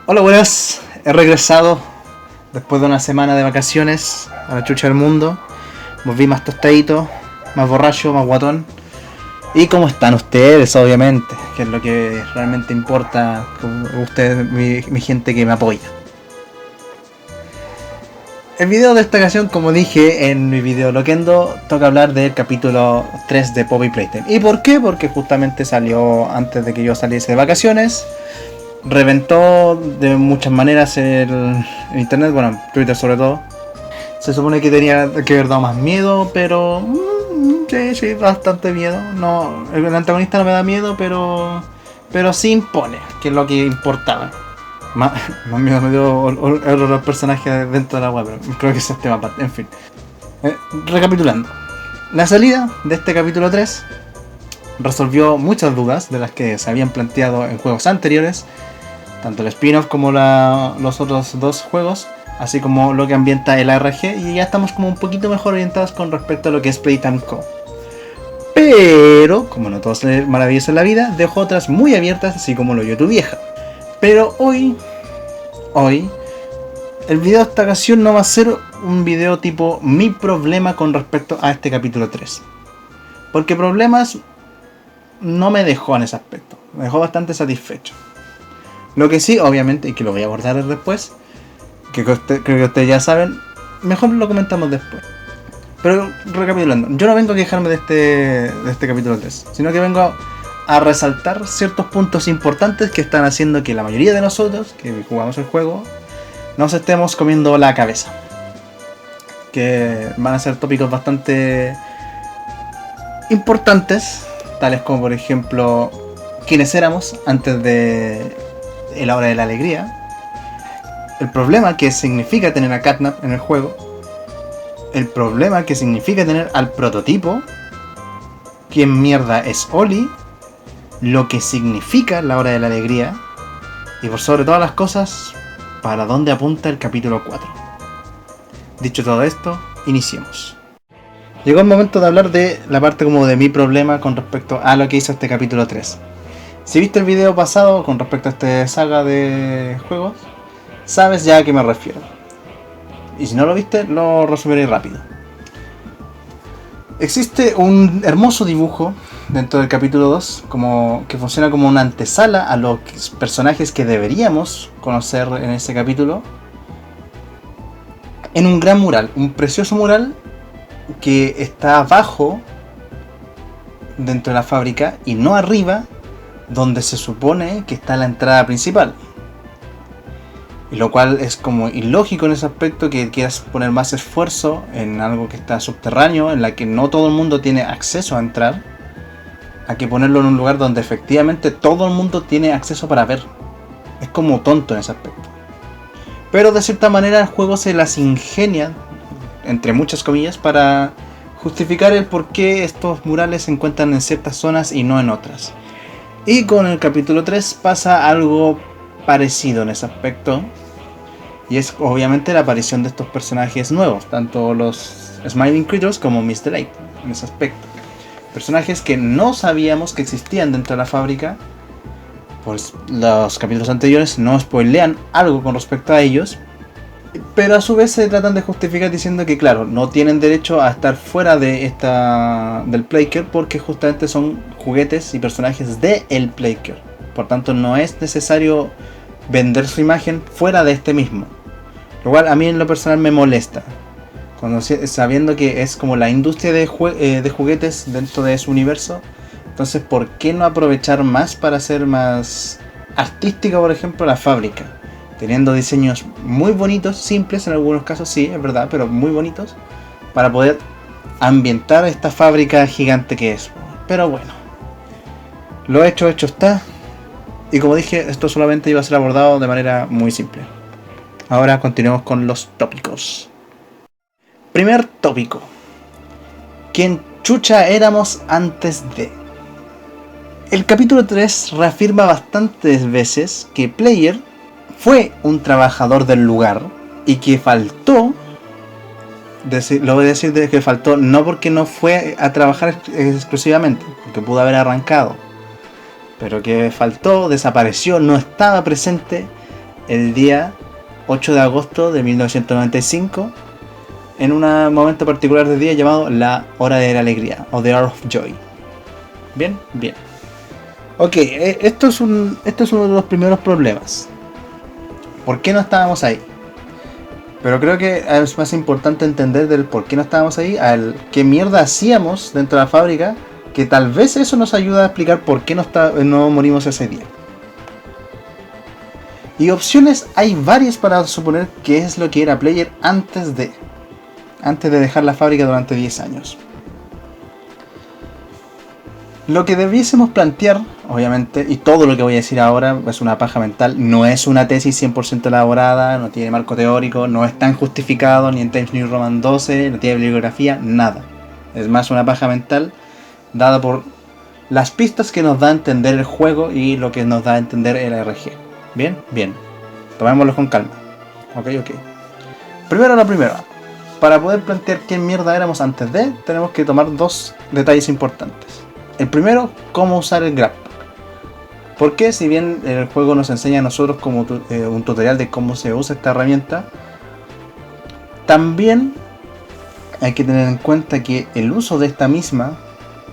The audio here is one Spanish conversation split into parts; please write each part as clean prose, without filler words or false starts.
Hola, buenas. He regresado después de una semana de vacaciones a la chucha del mundo. Volví más tostadito, más borracho, más guatón. ¿Y cómo están ustedes, obviamente? Que es lo que realmente importa. Ustedes, mi gente que me apoya. El video de esta ocasión, como dije en mi video Loquendo, toca hablar del capítulo 3 de Poppy Playtime. ¿Y por qué? Porque justamente salió antes de que yo saliese de vacaciones. Reventó de muchas maneras el internet, bueno, Twitter sobre todo. Se supone que tenía que haber dado más miedo, pero sí, bastante miedo. No, el antagonista no me da miedo, pero sí impone, que es lo que importaba. Más, más miedo me dio los personajes dentro de la web, pero creo que ese es tema aparte. En fin, recapitulando, la salida de este capítulo 3 resolvió muchas dudas de las que se habían planteado en juegos anteriores, tanto el spin-off como los otros dos juegos, así como lo que ambienta el ARG, y ya estamos como un poquito mejor orientados con respecto a lo que es Playtime Co. Pero, como no todo es maravilloso en la vida, dejo otras muy abiertas, así como lo yo tu vieja. Pero hoy, el video de esta ocasión no va a ser un video tipo mi problema con respecto a este capítulo 3. Porque problemas no me dejó en ese aspecto, me dejó bastante satisfecho. Lo que sí, obviamente, y que lo voy a abordar después, que creo que ustedes ya saben, mejor lo comentamos después. Pero recapitulando, yo no vengo a quejarme de este capítulo 3, sino que vengo a resaltar ciertos puntos importantes que están haciendo que la mayoría de nosotros, que jugamos el juego, nos estemos comiendo la cabeza. Que van a ser tópicos bastante importantes, tales como por ejemplo, quiénes éramos antes de la hora de la alegría, el problema que significa tener a Catnap en el juego, el problema que significa tener al prototipo, quién mierda es Oli, lo que significa la hora de la alegría, y por sobre todas las cosas, para dónde apunta el capítulo 4. Dicho todo esto, iniciemos. Llegó el momento de hablar de la parte como de mi problema con respecto a lo que hizo este capítulo 3. Si viste el video pasado con respecto a esta saga de juegos, sabes ya a qué me refiero. Y si no lo viste, lo resumiré rápido. Existe un hermoso dibujo dentro del capítulo 2 que funciona como una antesala a los personajes que deberíamos conocer en ese capítulo, en un gran mural, un precioso mural que está abajo dentro de la fábrica y no arriba, donde se supone que está la entrada principal. Y lo cual es como ilógico en ese aspecto, que quieras poner más esfuerzo en algo que está subterráneo, en la que no todo el mundo tiene acceso a entrar, a que ponerlo en un lugar donde efectivamente todo el mundo tiene acceso para ver. Es como tonto en ese aspecto. Pero de cierta manera el juego se las ingenia, entre muchas comillas, para justificar el por qué estos murales se encuentran en ciertas zonas y no en otras. Y con el capítulo 3 pasa algo parecido en ese aspecto. Y es obviamente la aparición de estos personajes nuevos, tanto los Smiling Creatures como Miss Delight, en ese aspecto. Personajes que no sabíamos que existían dentro de la fábrica. Pues los capítulos anteriores no spoilean algo con respecto a ellos. Pero a su vez se tratan de justificar diciendo que claro, no tienen derecho a estar fuera de del Playcare, porque justamente son juguetes y personajes del Playcare. Por tanto no es necesario vender su imagen fuera de este mismo. Lo cual a mí en lo personal me molesta. Sabiendo que es como la industria de juguetes dentro de su universo. Entonces ¿por qué no aprovechar más para hacer más artística, por ejemplo, la fábrica? Teniendo diseños muy bonitos, simples en algunos casos, sí, es verdad, pero muy bonitos, para poder ambientar esta fábrica gigante que es. Pero bueno, lo hecho está. Y como dije, esto solamente iba a ser abordado de manera muy simple. Ahora continuemos con los tópicos. Primer tópico. ¿Quién chucha éramos antes de? El capítulo 3 reafirma bastantes veces que Player fue un trabajador del lugar y que faltó, lo voy a decir de que faltó no porque no fue a trabajar exclusivamente, porque pudo haber arrancado, pero que faltó, desapareció, no estaba presente el día 8 de agosto de 1995 en un momento particular del día llamado la Hora de la Alegría o The Hour of Joy. Bien, bien. Ok, esto es uno de los primeros problemas. ¿Por qué no estábamos ahí? Pero creo que es más importante entender del por qué no estábamos ahí, al qué mierda hacíamos dentro de la fábrica, que tal vez eso nos ayuda a explicar por qué no morimos ese día. Y opciones hay varias para suponer qué es lo que era Player antes de dejar la fábrica durante 10 años. Lo que debiésemos plantear, obviamente, y todo lo que voy a decir ahora es una paja mental, no es una tesis 100% elaborada, no tiene marco teórico, no es tan justificado ni en Times New Roman 12, no tiene bibliografía, nada. Es más una paja mental dada por las pistas que nos da a entender el juego y lo que nos da a entender el RG. Bien, bien. Tomémoslo con calma. Ok. Primero lo primero. Para poder plantear qué mierda éramos antes de, tenemos que tomar dos detalles importantes. El primero, cómo usar el Grab Pack. Porque si bien el juego nos enseña a nosotros como un tutorial de cómo se usa esta herramienta, también hay que tener en cuenta que el uso de esta misma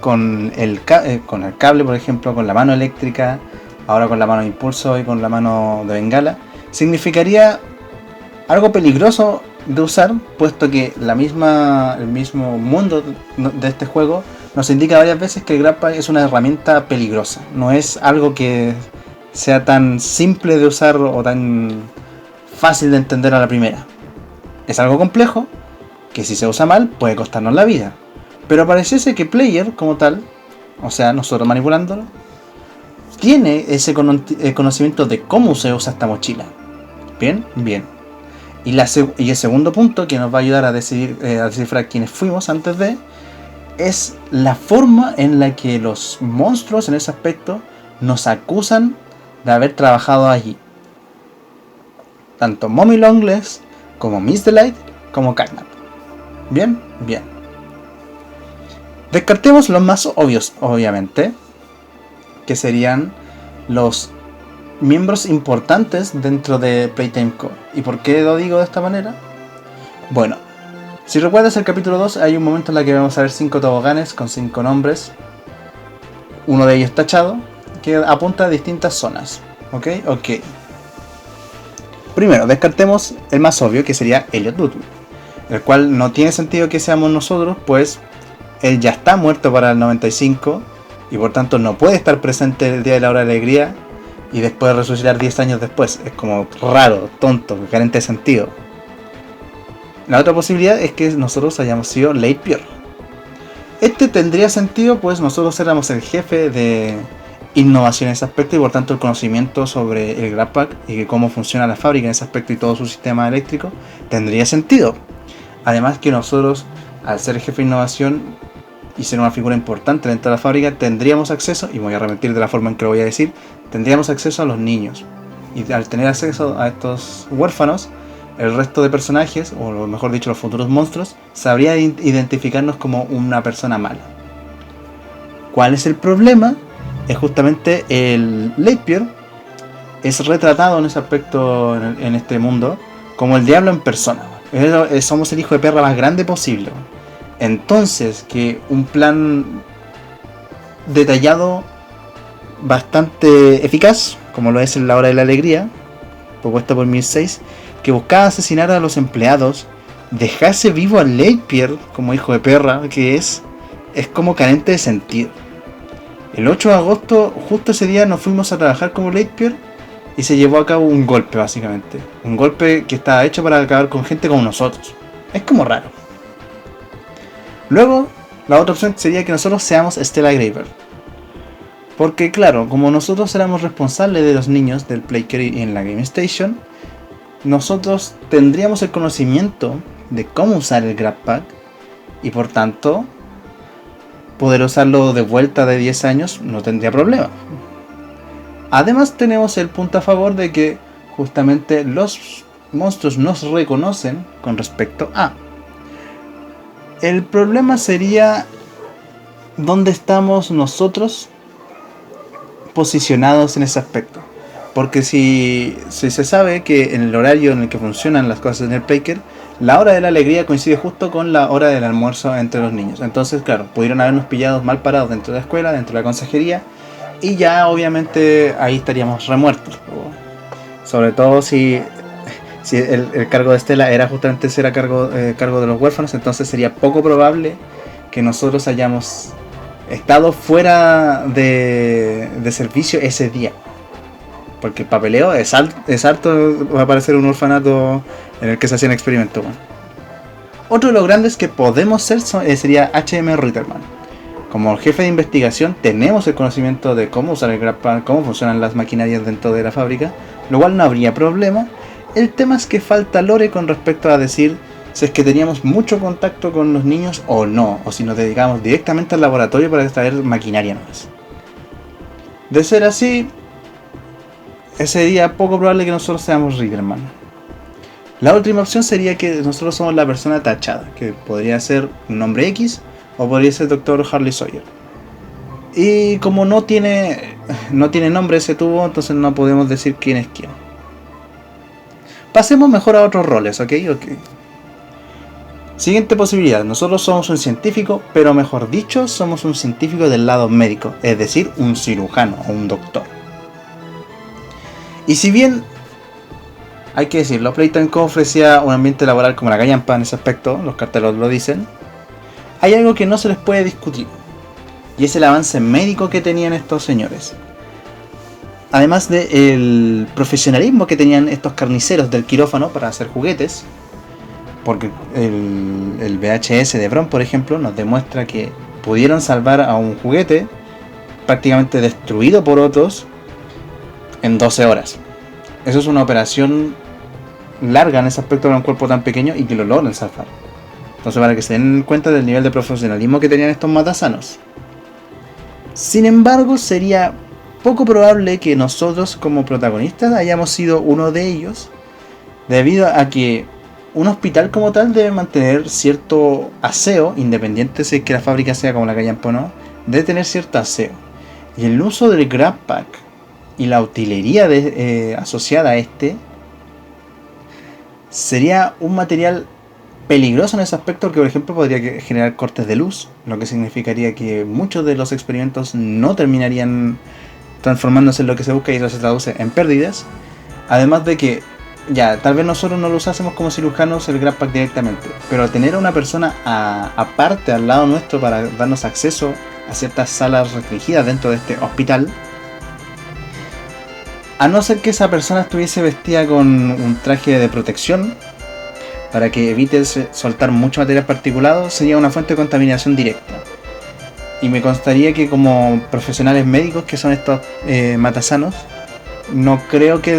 con el cable, por ejemplo, con la mano eléctrica, ahora con la mano de impulso y con la mano de bengala, significaría algo peligroso de usar, puesto que el mismo mundo de este juego nos indica varias veces que el Grab Pack es una herramienta peligrosa. No es algo que sea tan simple de usar o tan fácil de entender a la primera. Es algo complejo que si se usa mal puede costarnos la vida. Pero pareciese que Player como tal, o sea nosotros manipulándolo, tiene ese conocimiento de cómo se usa esta mochila. Bien, bien. Y el segundo punto que nos va a ayudar a descifrar quiénes fuimos antes de, es la forma en la que los monstruos en ese aspecto nos acusan de haber trabajado allí. Tanto Mommy Longlegs como Miss Delight como Catnap. Bien, bien. Descartemos los más obvios, obviamente, que serían los miembros importantes dentro de Playtime Co. ¿Y por qué lo digo de esta manera? Bueno, si recuerdas el capítulo 2, hay un momento en el que vamos a ver 5 toboganes con 5 nombres, uno de ellos tachado, que apunta a distintas zonas. ¿Ok? Primero, descartemos el más obvio, que sería Elliot Ludwig, el cual no tiene sentido que seamos nosotros, pues él ya está muerto para el 95 y por tanto no puede estar presente el día de la hora de alegría y después resucitar 10 años después. Es como raro, tonto, carente de sentido. La otra posibilidad es que nosotros hayamos sido Late Pierre. Este tendría sentido, pues nosotros éramos el jefe de innovación en ese aspecto y por tanto el conocimiento sobre el Grab Pack y cómo funciona la fábrica en ese aspecto y todo su sistema eléctrico tendría sentido. Además que nosotros, al ser el jefe de innovación y ser una figura importante dentro de la fábrica, tendríamos acceso, y me voy a repetir de la forma en que lo voy a decir, tendríamos acceso a los niños. Y al tener acceso a estos huérfanos, el resto de personajes, o mejor dicho los futuros monstruos, sabría identificarnos como una persona mala. ¿Cuál es el problema? Es justamente el Late Pierre es retratado en ese aspecto en este mundo como el diablo en persona. Somos el hijo de perra más grande posible. Entonces, que un plan detallado bastante eficaz, como lo es en la hora de la alegría, propuesta por 1006, que buscaba asesinar a los empleados, dejarse vivo a Late Pierre como hijo de perra que es como carente de sentido. El 8 de agosto, justo ese día, nos fuimos a trabajar como Late Pierre y se llevó a cabo un golpe, básicamente. Un golpe que estaba hecho para acabar con gente como nosotros. Es como raro. Luego, la otra opción sería que nosotros seamos Stella Graver. Porque claro, como nosotros éramos responsables de los niños del Playcare en la Game Station, nosotros tendríamos el conocimiento de cómo usar el Grab Pack y por tanto poder usarlo de vuelta de 10 años no tendría problema. Además tenemos el punto a favor de que justamente los monstruos nos reconocen con respecto a. El problema sería dónde estamos nosotros posicionados en ese aspecto. Porque si se sabe que en el horario en el que funcionan las cosas en el Breaker, la hora de la alegría coincide justo con la hora del almuerzo entre los niños. Entonces, claro, pudieron habernos pillado mal parados dentro de la escuela, dentro de la consejería, y ya obviamente ahí estaríamos remuertos. Sobre todo si el cargo de Estela era justamente ser a cargo de los huérfanos, entonces sería poco probable que nosotros hayamos estado fuera de servicio ese día. Porque el papeleo es harto, va a aparecer un orfanato en el que se hacían experimentos. Otro de los grandes que podemos ser sería H.M. Ritterman. Como jefe de investigación tenemos el conocimiento de cómo usar el GrabPack, cómo funcionan las maquinarias dentro de la fábrica, lo cual no habría problema. El tema es que falta lore con respecto a decir si es que teníamos mucho contacto con los niños o no, o si nos dedicamos directamente al laboratorio para extraer maquinaria nomás. De ser así, ese día poco probable que nosotros seamos Ritterman. La última opción sería que nosotros somos la persona tachada, que podría ser un nombre X o podría ser el Dr. Harley Sawyer. Y como no tiene nombre ese tubo, entonces no podemos decir quién es quién. Pasemos mejor a otros roles, ¿ok? Siguiente posibilidad, nosotros somos un científico, pero mejor dicho, somos un científico del lado médico, es decir, un cirujano o un doctor. Y si bien, hay que decirlo, Playtime Co ofrecía un ambiente laboral como la callampa en ese aspecto, los carteles lo dicen, hay algo que no se les puede discutir, y es el avance médico que tenían estos señores. Además del profesionalismo que tenían estos carniceros del quirófano para hacer juguetes, porque el VHS de Bron, por ejemplo, nos demuestra que pudieron salvar a un juguete prácticamente destruido por otros en 12 horas. Eso es una operación larga en ese aspecto para un cuerpo tan pequeño y que lo logran salvar. Entonces, para que se den cuenta del nivel de profesionalismo que tenían estos matasanos. Sin embargo, sería poco probable que nosotros como protagonistas hayamos sido uno de ellos, debido a que un hospital como tal debe mantener cierto aseo, independiente si es que la fábrica sea como la callampa o no, debe tener cierto aseo. Y el uso del GrabPack y la utilería asociada a este sería un material peligroso en ese aspecto, porque por ejemplo podría generar cortes de luz, lo que significaría que muchos de los experimentos no terminarían transformándose en lo que se busca y eso se traduce en pérdidas. Además de que ya, tal vez nosotros no lo usásemos como cirujanos el GrabPack directamente, pero al tener a una persona aparte al lado nuestro para darnos acceso a ciertas salas restringidas dentro de este hospital, a no ser que esa persona estuviese vestida con un traje de protección para que evite soltar mucho material particulado, sería una fuente de contaminación directa. Y me constaría que como profesionales médicos que son estos matasanos, no creo que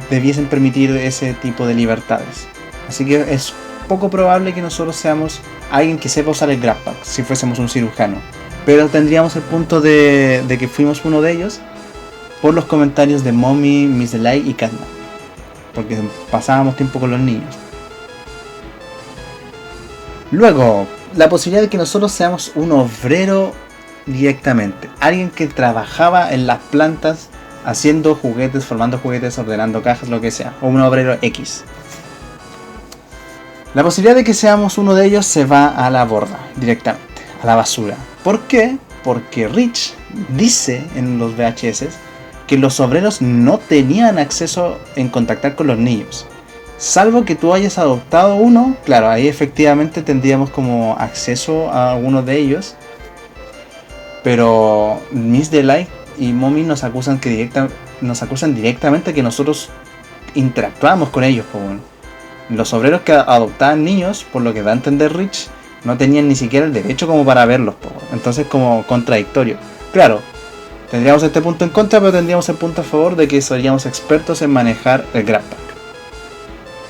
debiesen permitir ese tipo de libertades. Así que es poco probable que nosotros seamos alguien que sepa usar el GrabPack si fuésemos un cirujano. Pero tendríamos el punto de que fuimos uno de ellos por los comentarios de Mommy, Miss Delight y Catnap, porque pasábamos tiempo con los niños. Luego, la posibilidad de que nosotros seamos un obrero directamente, alguien que trabajaba en las plantas haciendo juguetes, formando juguetes, ordenando cajas, lo que sea, o un obrero X. La posibilidad de que seamos uno de ellos se va a la borda, directamente, a la basura. ¿Por qué? Porque Rich dice en los VHS que los obreros no tenían acceso en contactar con los niños. Salvo que tú hayas adoptado uno, claro, ahí efectivamente tendríamos como acceso a alguno de ellos. Pero Miss Delight y Mommy nos acusan directamente que nosotros interactuamos con ellos. Los obreros que adoptaban niños, por lo que da a entender Rich, no tenían ni siquiera el derecho como para verlos. Entonces como contradictorio. Claro, tendríamos este punto en contra, pero tendríamos el punto a favor de que seríamos expertos en manejar el GrabPack.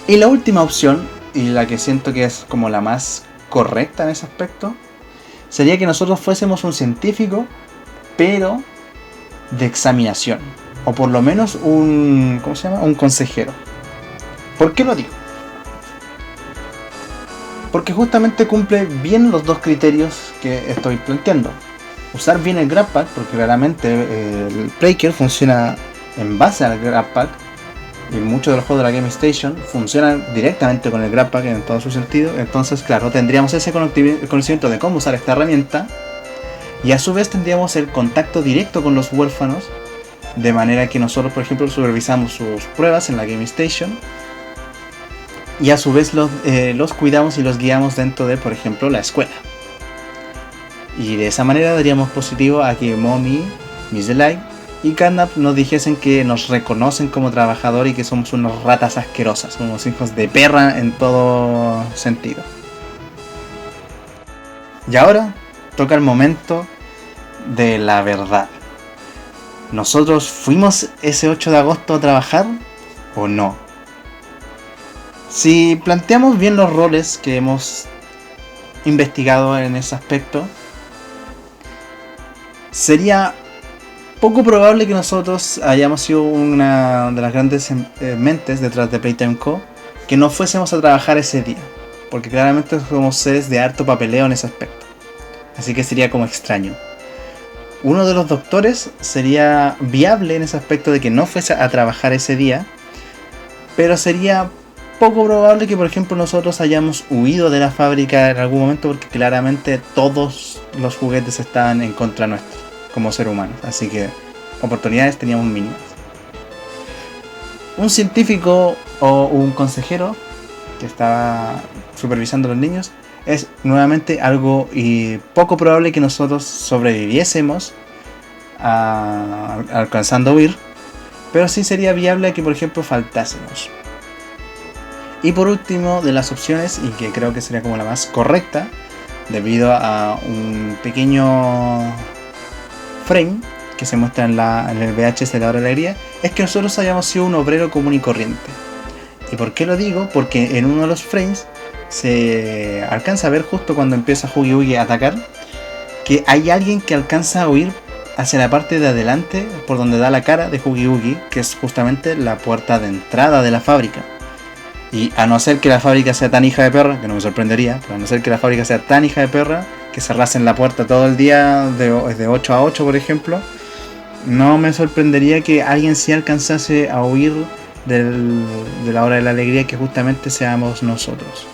Y la última opción, y la que siento que es como la más correcta en ese aspecto, sería que nosotros fuésemos un científico, pero de examinación, o por lo menos un consejero. ¿Por qué lo digo? Porque justamente cumple bien los dos criterios que estoy planteando. Usar bien el GrabPack, porque claramente el Breaker funciona en base al Grab Pack, y muchos de los juegos de la Game Station funcionan directamente con el Grab Pack en todo su sentido. Entonces, claro, tendríamos ese conocimiento de cómo usar esta herramienta, y a su vez tendríamos el contacto directo con los huérfanos, de manera que nosotros, por ejemplo, supervisamos sus pruebas en la Game Station, y a su vez los cuidamos y los guiamos dentro de, por ejemplo, la escuela. Y de esa manera daríamos positivo a que Mommy, Miss Delight y Catnap nos dijesen que nos reconocen como trabajador y que somos unos ratas asquerosas, unos hijos de perra en todo sentido. Y ahora toca el momento de la verdad. ¿Nosotros fuimos ese 8 de agosto a trabajar o no? Si planteamos bien los roles que hemos investigado en ese aspecto, sería poco probable que nosotros hayamos sido una de las grandes mentes detrás de Playtime Co. que no fuésemos a trabajar ese día, porque claramente somos seres de harto papeleo en ese aspecto. Así que sería como extraño. Uno de los doctores sería viable en ese aspecto de que no fuese a trabajar ese día, pero sería poco probable que, por ejemplo, nosotros hayamos huido de la fábrica en algún momento, porque claramente todos los juguetes estaban en contra nuestra como ser humanos, así que oportunidades teníamos mínimas. Un científico o un consejero que estaba supervisando a los niños es nuevamente algo poco probable que nosotros sobreviviésemos alcanzando a huir, pero sí sería viable que, por ejemplo, faltásemos. Y por último de las opciones, y que creo que sería como la más correcta, debido a un pequeño frame que se muestra en el VHS de la Hora de Alegría, es que nosotros hayamos sido un obrero común y corriente. ¿Y por qué lo digo? Porque en uno de los frames se alcanza a ver, justo cuando empieza Huggy Wuggy a atacar, que hay alguien que alcanza a huir hacia la parte de adelante por donde da la cara de Huggy Wuggy, que es justamente la puerta de entrada de la fábrica. Y a no ser que la fábrica sea tan hija de perra, que no me sorprendería, pero a no ser que la fábrica sea tan hija de perra que cerrasen la puerta todo el día de 8 a 8, por ejemplo, no me sorprendería que alguien sí alcanzase a huir de la Hora de la Alegría, que justamente seamos nosotros.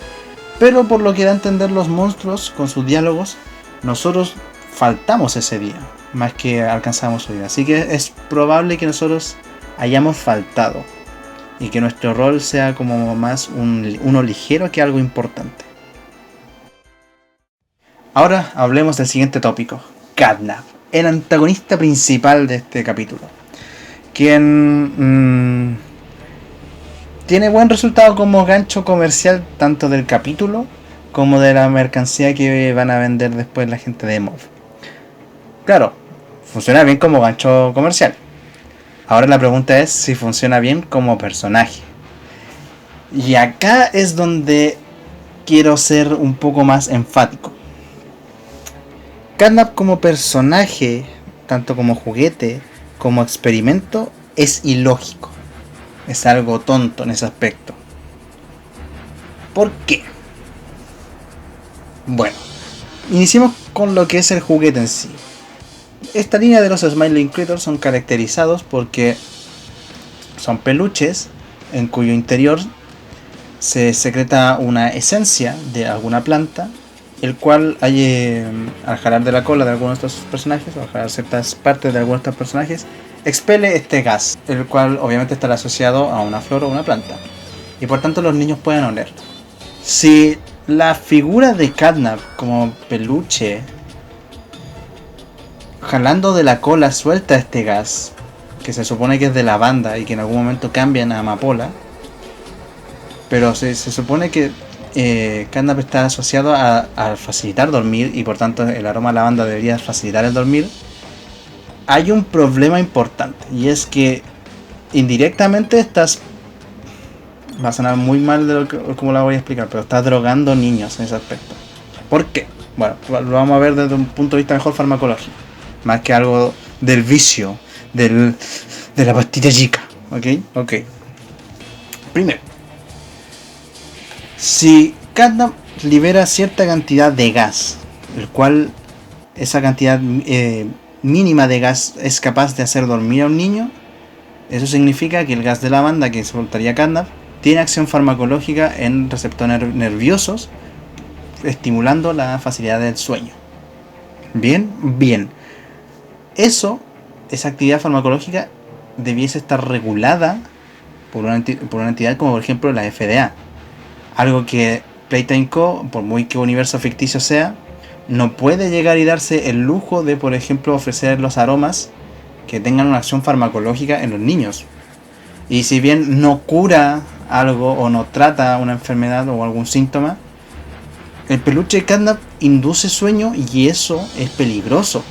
Pero por lo que da a entender los monstruos con sus diálogos, nosotros faltamos ese día, más que alcanzamos a huir. Así que es probable que nosotros hayamos faltado y que nuestro rol sea como más uno ligero que algo importante. Ahora hablemos del siguiente tópico, Catnap, el antagonista principal de este capítulo, quien tiene buen resultado como gancho comercial tanto del capítulo como de la mercancía que van a vender después la gente de Mob. Claro, funciona bien como gancho comercial. Ahora la pregunta es si funciona bien como personaje. Y acá es donde quiero ser un poco más enfático. Catnap como personaje, tanto como juguete, como experimento, es ilógico. Es algo tonto en ese aspecto. ¿Por qué? Bueno, iniciemos con lo que es el juguete en sí. Esta línea de los Smiling Critters son caracterizados porque son peluches en cuyo interior se secreta una esencia de alguna planta, el cual al jalar de la cola de algunos de estos personajes, o al jalar ciertas partes de algunos de estos personajes, expele este gas, el cual obviamente estará asociado a una flor o una planta, y por tanto los niños pueden oler. Si la figura de Catnap como peluche jalando de la cola suelta este gas, que se supone que es de lavanda y que en algún momento cambian a amapola, pero se supone que Catnap está asociado a facilitar dormir, y por tanto el aroma a lavanda debería facilitar el dormir. Hay un problema importante, y es que indirectamente estás, va a sonar muy mal de como la voy a explicar, pero estás drogando niños en ese aspecto. ¿Por qué? Bueno, lo vamos a ver desde un punto de vista mejor farmacológico, más que algo del vicio, de la pastilla chica. ¿Ok? Primero, si Catnap libera cierta cantidad de gas, el cual esa cantidad mínima de gas es capaz de hacer dormir a un niño, Eso significa que el gas de lavanda que soltaría Catnap tiene acción farmacológica en receptores nerviosos, estimulando la facilidad del sueño. Bien, bien. Esa actividad farmacológica debiese estar regulada por una entidad como por ejemplo la FDA. Algo que Playtime Co., por muy que universo ficticio sea, no puede llegar y darse el lujo de, por ejemplo, ofrecer los aromas que tengan una acción farmacológica en los niños. Y si bien no cura algo o no trata una enfermedad o algún síntoma, el peluche de Catnap induce sueño y eso es peligroso.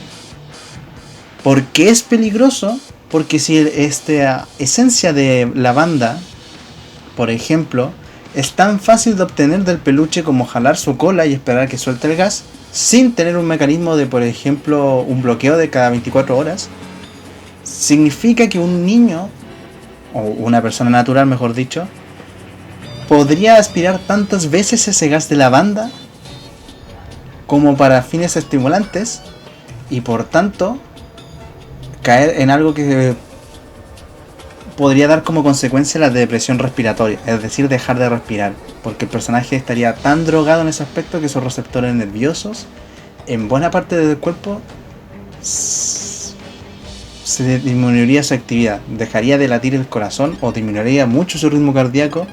¿Por qué es peligroso? Porque si esta esencia de lavanda, por ejemplo, es tan fácil de obtener del peluche como jalar su cola y esperar que suelte el gas, sin tener un mecanismo de, por ejemplo, un bloqueo de cada 24 horas, significa que un niño, o una persona natural mejor dicho, podría aspirar tantas veces ese gas de lavanda como para fines estimulantes y por tanto caer en algo que podría dar como consecuencia la depresión respiratoria, es decir, dejar de respirar, porque el personaje estaría tan drogado en ese aspecto que sus receptores nerviosos en buena parte del cuerpo se disminuiría su actividad, dejaría de latir el corazón o disminuiría mucho su ritmo cardíaco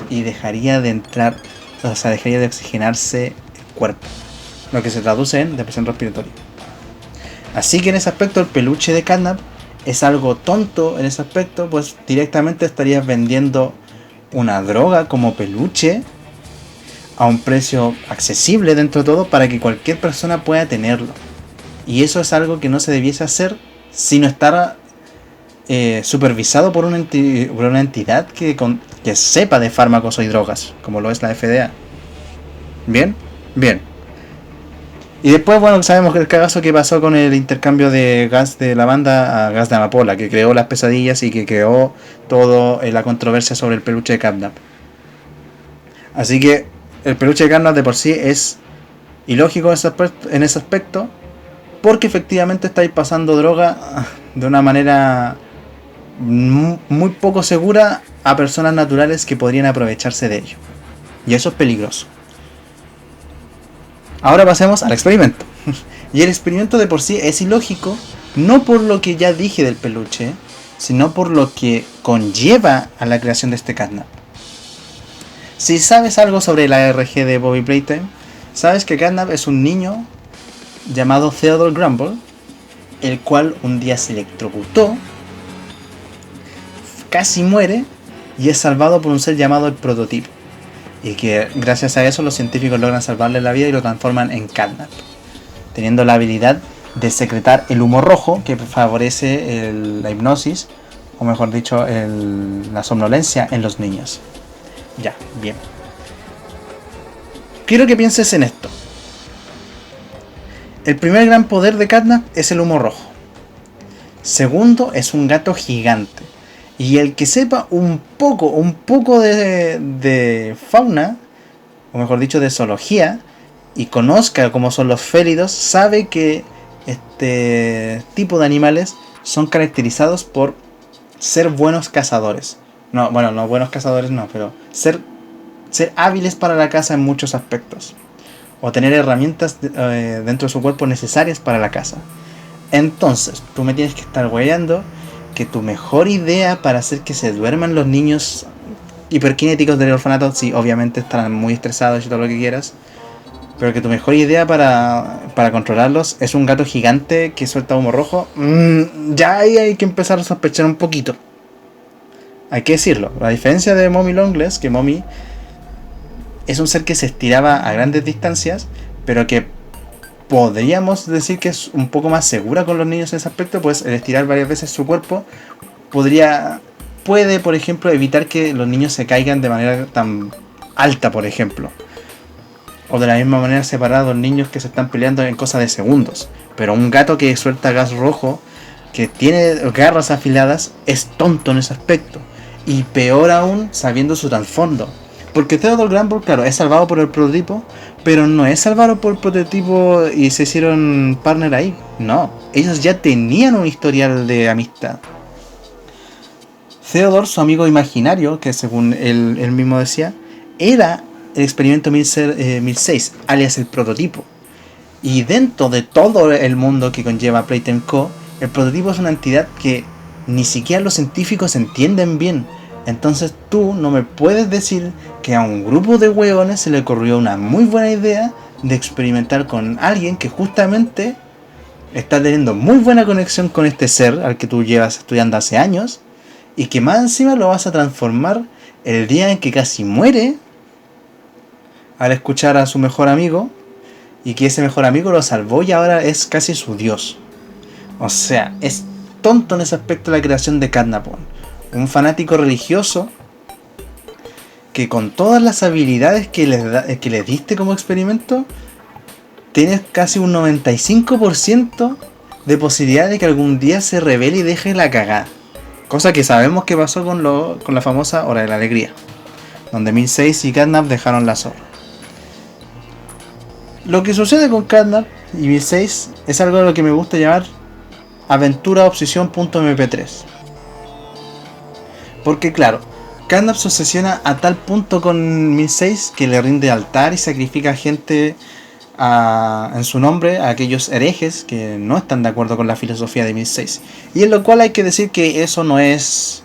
y dejaría de entrar, o sea, dejaría de oxigenarse el cuerpo, lo que se traduce en depresión respiratoria. Así que en ese aspecto el peluche de Catnap es algo tonto en ese aspecto, pues directamente estarías vendiendo una droga como peluche a un precio accesible dentro de todo para que cualquier persona pueda tenerlo. Y eso es algo que no se debiese hacer si no estar supervisado por una entidad que sepa de fármacos y drogas, como lo es la FDA. ¿Bien? Bien. Y después, bueno, sabemos que el cagazo que pasó con el intercambio de gas de lavanda a gas de amapola, que creó las pesadillas y que creó toda la controversia sobre el peluche de Catnap. Así que el peluche de Catnap de por sí es ilógico en ese aspecto, porque efectivamente estáis pasando droga de una manera muy poco segura a personas naturales que podrían aprovecharse de ello. Y eso es peligroso. Ahora pasemos al experimento. Y el experimento de por sí es ilógico, no por lo que ya dije del peluche, sino por lo que conlleva a la creación de este Catnap. Si sabes algo sobre la ARG de Bobby Playtime, sabes que Catnap es un niño llamado Theodore Grumble, el cual un día se electrocutó, casi muere y es salvado por un ser llamado el Prototipo. Y que gracias a eso los científicos logran salvarle la vida y lo transforman en Catnap, teniendo la habilidad de secretar el humo rojo que favorece la hipnosis, o mejor dicho, la somnolencia en los niños. Ya, bien. Quiero que pienses en esto. El primer gran poder de Catnap es el humo rojo. Segundo, es un gato gigante. Y el que sepa un poco de fauna, o mejor dicho de zoología, y conozca cómo son los félidos, sabe que este tipo de animales son caracterizados por ser buenos cazadores. No, bueno, no buenos cazadores no, pero ser hábiles para la caza en muchos aspectos. O tener herramientas dentro de su cuerpo necesarias para la caza. Entonces, tú me tienes que estar hueveando que tu mejor idea para hacer que se duerman los niños hiperkinéticos del orfanato, sí, obviamente estarán muy estresados y todo lo que quieras, pero que tu mejor idea para controlarlos es un gato gigante que suelta humo rojo, ya ahí hay que empezar a sospechar un poquito. Hay que decirlo, a diferencia de Mommy Longlegs, que Mommy es un ser que se estiraba a grandes distancias, pero que podríamos decir que es un poco más segura con los niños en ese aspecto, pues el estirar varias veces su cuerpo puede, por ejemplo, evitar que los niños se caigan de manera tan alta, por ejemplo. O de la misma manera separar a los niños que se están peleando en cosa de segundos. Pero un gato que suelta gas rojo, que tiene garras afiladas, es tonto en ese aspecto. Y peor aún, sabiendo su trasfondo. Porque Theodore Grumble, claro, es salvado por el prototipo, pero no es salvado por el prototipo y se hicieron partner ahí. No, ellos ya tenían un historial de amistad. Theodore, su amigo imaginario, que según él mismo decía, era el experimento 1006, alias el prototipo. Y dentro de todo el mundo que conlleva Playtime Co., el prototipo es una entidad que ni siquiera los científicos entienden bien. Entonces tú no me puedes decir que a un grupo de hueones se le ocurrió una muy buena idea de experimentar con alguien que justamente está teniendo muy buena conexión con este ser al que tú llevas estudiando hace años, y que más encima lo vas a transformar el día en que casi muere al escuchar a su mejor amigo, y que ese mejor amigo lo salvó y ahora es casi su dios. O sea, es tonto en ese aspecto la creación de Cadnapon, un fanático religioso que con todas las habilidades que le diste como experimento, tienes casi un 95% de posibilidad de que algún día se revele y deje la cagada. Cosa que sabemos que pasó con la famosa Hora de la Alegría, donde 1006 y Catnap dejaron la zorra. Lo que sucede con Catnap y 1006 es algo de lo que me gusta llamar aventura obsesión.mp3. Porque claro, Catnap se obsesiona a tal punto con 1006 que le rinde altar y sacrifica gente en su nombre a aquellos herejes que no están de acuerdo con la filosofía de 1006. Y en lo cual hay que decir que eso no es...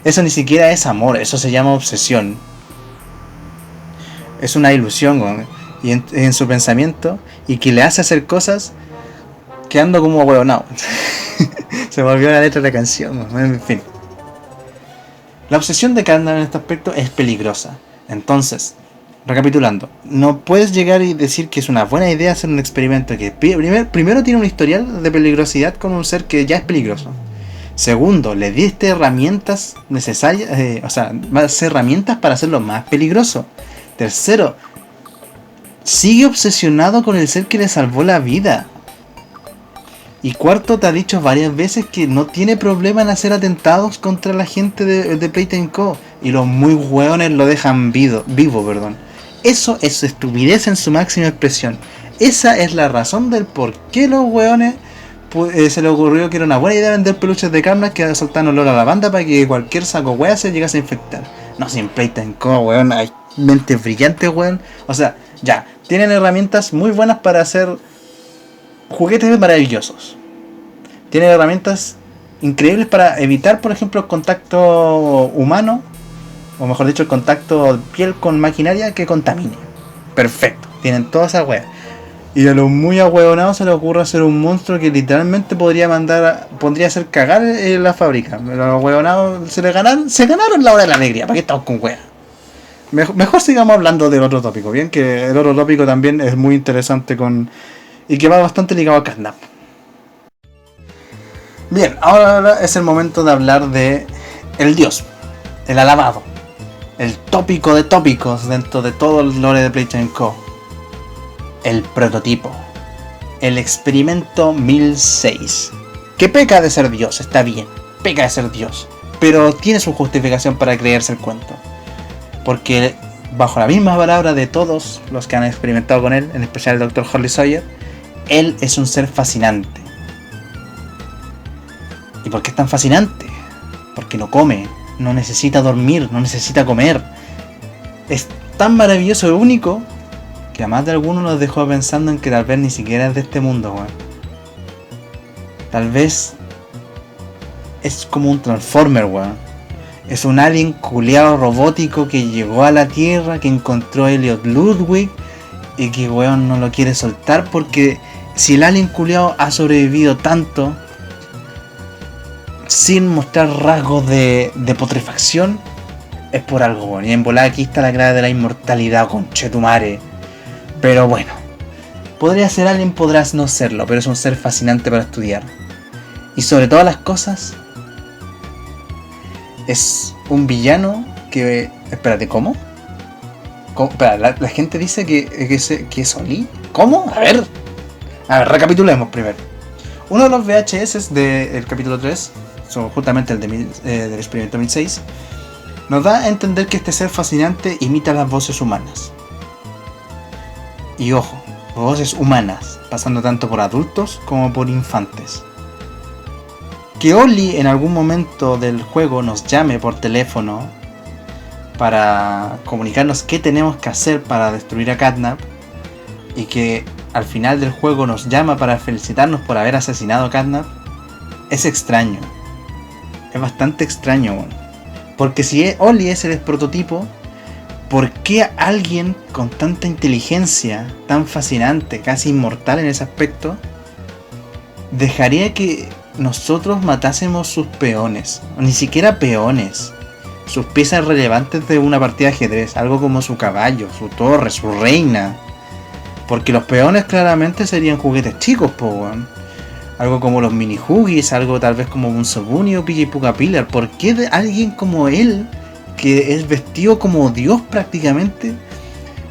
eso ni siquiera es amor, eso se llama obsesión. Es una ilusión, ¿no? Y en su pensamiento, y que le hace hacer cosas quedando como huevonao. Se me olvidó la letra de la canción, ¿no? En fin. La obsesión de Catnap en este aspecto es peligrosa. Entonces, recapitulando, no puedes llegar y decir que es una buena idea hacer un experimento que primero tiene un historial de peligrosidad con un ser que ya es peligroso. Segundo, le diste herramientas necesarias, más herramientas para hacerlo más peligroso. Tercero, sigue obsesionado con el ser que le salvó la vida. Y cuarto, te ha dicho varias veces que no tiene problema en hacer atentados contra la gente de Playtime Co. Y los muy hueones lo dejan vivo. Eso es estupidez en su máxima expresión. Esa es la razón del por qué los hueones se les ocurrió que era una buena idea vender peluches de Catnap que soltaban olor a lavanda para que cualquier saco hueá se llegase a infectar. No, sin Playtime Co, hueón, hay mentes brillantes, hueón. O sea, ya, tienen herramientas muy buenas para hacer juguetes maravillosos. Tienen herramientas increíbles para evitar, por ejemplo, el contacto humano, o mejor dicho, el contacto piel con maquinaria que contamine. Perfecto, tienen toda esa wea. Y a los muy ahueonados se les ocurre hacer un monstruo que literalmente podría hacer cagar la fábrica. Los ahueonados se ganaron la Hora de la Alegría. ¿Para qué estamos con wea? Mejor sigamos hablando del otro tópico, bien, que el otro tópico también es muy interesante y que va bastante ligado a Catnap. Bien, ahora es el momento de hablar de el dios, el alabado, el tópico de tópicos dentro de todo el lore de Playtime Co. El prototipo, el experimento 1006, que peca de ser dios, está bien, peca de ser dios, pero tiene su justificación para creerse el cuento. Porque bajo la misma palabra de todos los que han experimentado con él, en especial el Dr. Holly Sawyer, él es un ser fascinante. ¿Y por qué es tan fascinante? Porque no come, no necesita dormir, no necesita comer. Es tan maravilloso y único que a más de alguno nos dejó pensando en que tal vez ni siquiera es de este mundo, weón. Tal vez es como un Transformer, weón. Es un alien culiado robótico que llegó a la Tierra, que encontró a Elliot Ludwig y que, weón, no lo quiere soltar porque si el alien culiado ha sobrevivido tanto sin mostrar rasgos de putrefacción, es por algo, weón. Y en volada aquí está la clave de la inmortalidad, conchetumare. Pero bueno, podría ser alien, podrás no serlo, pero es un ser fascinante para estudiar. Y sobre todas las cosas, es un villano que... Espérate, ¿cómo? Espera, la gente dice que es Oli. ¿Cómo? A ver, recapitulemos primero. Uno de los VHS del capítulo 3, justamente el del experimento 1006, nos da a entender que este ser fascinante imita las voces humanas. Y ojo, voces humanas, pasando tanto por adultos como por infantes. Que Oli en algún momento del juego nos llame por teléfono para comunicarnos qué tenemos que hacer para destruir a Catnap, y que al final del juego nos llama para felicitarnos por haber asesinado a Catnap, es extraño. Es bastante extraño, bueno. Porque si Oli es el prototipo, ¿por qué alguien con tanta inteligencia, tan fascinante, casi inmortal en ese aspecto, dejaría que nosotros matásemos sus peones? O ni siquiera peones, sus piezas relevantes de una partida de ajedrez, algo como su caballo, su torre, su reina. Porque los peones claramente serían juguetes chicos, po, weón. Algo como los mini Huggies, algo tal vez como un Sobuni o PJ Puka Pillar. ¿Por qué de alguien como él, que es vestido como Dios prácticamente,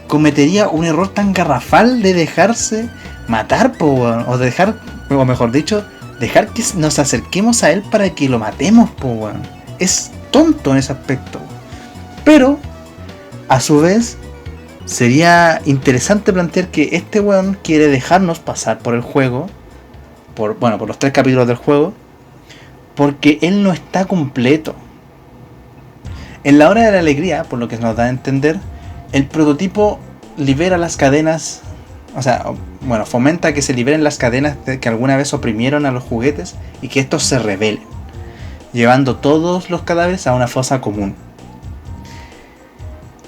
cometería un error tan garrafal de dejarse matar, po, weón? O mejor dicho, dejar que nos acerquemos a él para que lo matemos, po, weón. Es tonto en ese aspecto. Pero, a su vez, sería interesante plantear que este weón quiere dejarnos pasar por el juego, por los 3 capítulos del juego, porque él no está completo. En la hora de la alegría, por lo que nos da a entender, el prototipo libera las cadenas, fomenta que se liberen las cadenas que alguna vez oprimieron a los juguetes y que estos se rebelen, llevando todos los cadáveres a una fosa común.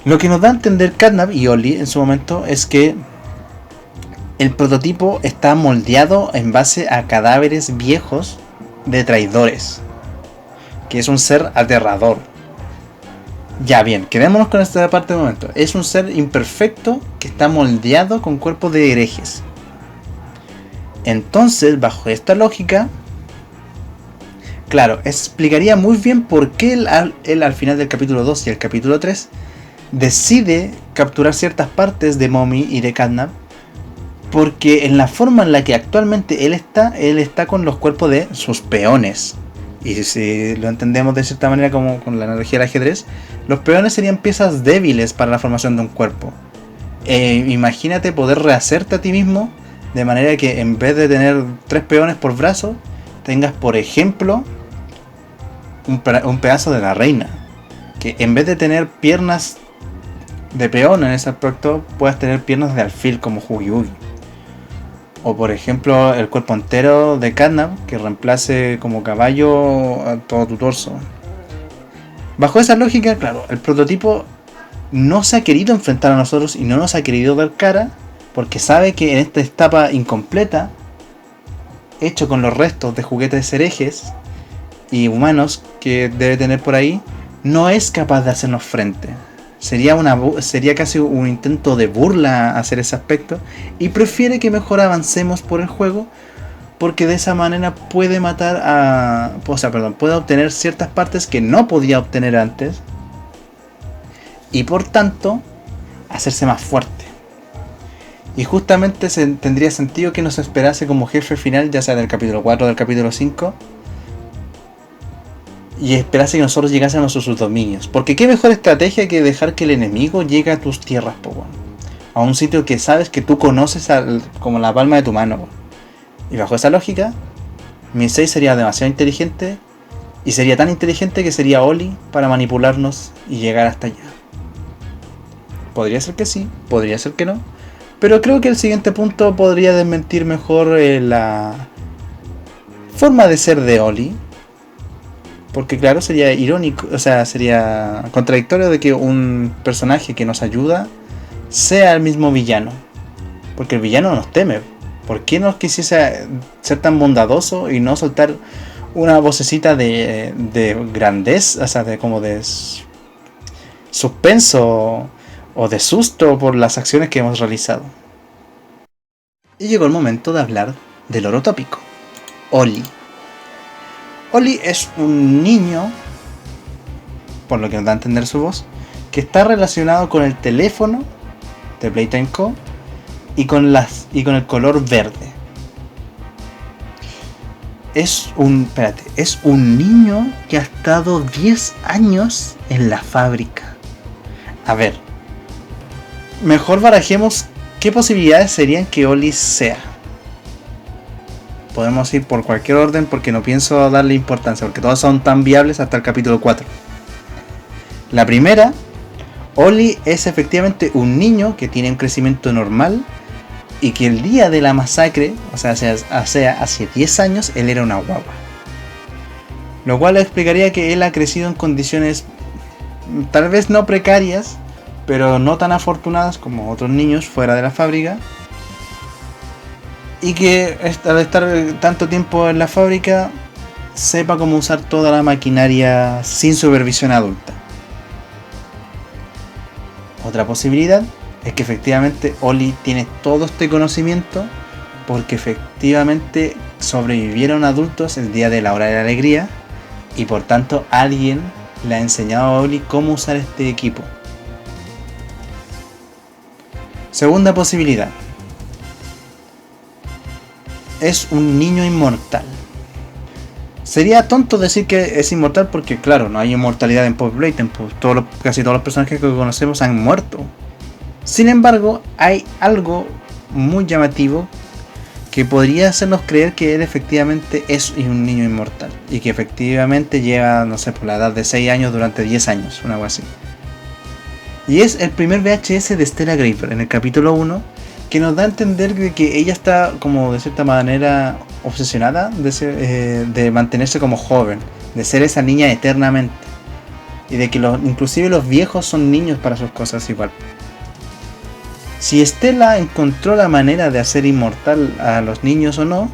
Lo que nos da a entender Catnap y Oli en su momento es que el prototipo está moldeado en base a cadáveres viejos de traidores, que es un ser aterrador. Ya bien, quedémonos con esta parte de momento. Es un ser imperfecto que está moldeado con cuerpos de herejes. Entonces, bajo esta lógica, claro, explicaría muy bien por qué él al final del capítulo 2 y el capítulo 3 decide capturar ciertas partes de Mommy y de Catnap, porque en la forma en la que actualmente él está con los cuerpos de sus peones. Y si lo entendemos de cierta manera como con la analogía del ajedrez, los peones serían piezas débiles para la formación de un cuerpo. Imagínate poder rehacerte a ti mismo de manera que en vez de tener 3 peones por brazo, tengas por ejemplo un pedazo de la reina. Que en vez de tener piernas de peón en ese aspecto, puedas tener piernas de alfil como Hugi Hugi. O por ejemplo el cuerpo entero de Catnap que reemplace como caballo a todo tu torso. Bajo esa lógica, claro, el prototipo no se ha querido enfrentar a nosotros y no nos ha querido dar cara, porque sabe que en esta etapa incompleta, hecho con los restos de juguetes herejes y humanos que debe tener por ahí, no es capaz de hacernos frente. Sería casi un intento de burla hacer ese aspecto, y prefiere que mejor avancemos por el juego, porque de esa manera puede puede obtener ciertas partes que no podía obtener antes, y por tanto hacerse más fuerte. Y justamente tendría sentido que nos esperase como jefe final, ya sea del capítulo 4 o del capítulo 5, y esperase que nosotros llegásemos a sus dominios. Porque qué mejor estrategia que dejar que el enemigo llegue a tus tierras, a un sitio que sabes que tú conoces como la palma de tu mano. Y bajo esa lógica, mi 6 sería demasiado inteligente, y sería tan inteligente que sería Oli para manipularnos y llegar hasta allá. Podría ser que sí, podría ser que no, pero creo que el siguiente punto podría desmentir mejor la forma de ser de Oli. Porque claro, sería irónico, sería contradictorio de que un personaje que nos ayuda sea el mismo villano. Porque el villano nos teme. ¿Por qué no quisiese ser tan bondadoso y no soltar una vocecita de grandeza, como de suspenso o de susto por las acciones que hemos realizado? Y llegó el momento de hablar del oro tópico, Oli. Oli es un niño, por lo que nos da a entender su voz, que está relacionado con el teléfono de Playtime Co. y con el color verde. Es un niño que ha estado 10 años en la fábrica. A ver, mejor barajemos qué posibilidades serían que Oli sea. podemos ir por cualquier orden porque no pienso darle importancia, porque todas son tan viables hasta el capítulo 4. La primera, Oli es efectivamente un niño que tiene un crecimiento normal y que el día de la masacre, o sea, hace 10 años, él era una guagua. Lo cual explicaría que él ha crecido en condiciones tal vez no precarias, pero no tan afortunadas como otros niños fuera de la fábrica. Y que al estar tanto tiempo en la fábrica, sepa cómo usar toda la maquinaria sin supervisión adulta. Otra posibilidad es que efectivamente Oli tiene todo este conocimiento porque efectivamente sobrevivieron adultos el día de la hora de la alegría y por tanto alguien le ha enseñado a Oli cómo usar este equipo. Segunda posibilidad. Es un niño inmortal. Sería tonto decir que es inmortal porque claro, no hay inmortalidad en Poppy Playtime, pues casi todos los personajes que conocemos han muerto. Sin embargo, hay algo muy llamativo que podría hacernos creer que él efectivamente es un niño inmortal y que efectivamente lleva, no sé, por la edad de 6 años durante 10 años, una algo así. Y es el primer VHS de Stella Graver en el capítulo 1 que nos da a entender que ella está como de cierta manera obsesionada de mantenerse como joven, de ser esa niña eternamente y de que inclusive los viejos son niños para sus cosas igual. Si Stella encontró la manera de hacer inmortal a los niños o no,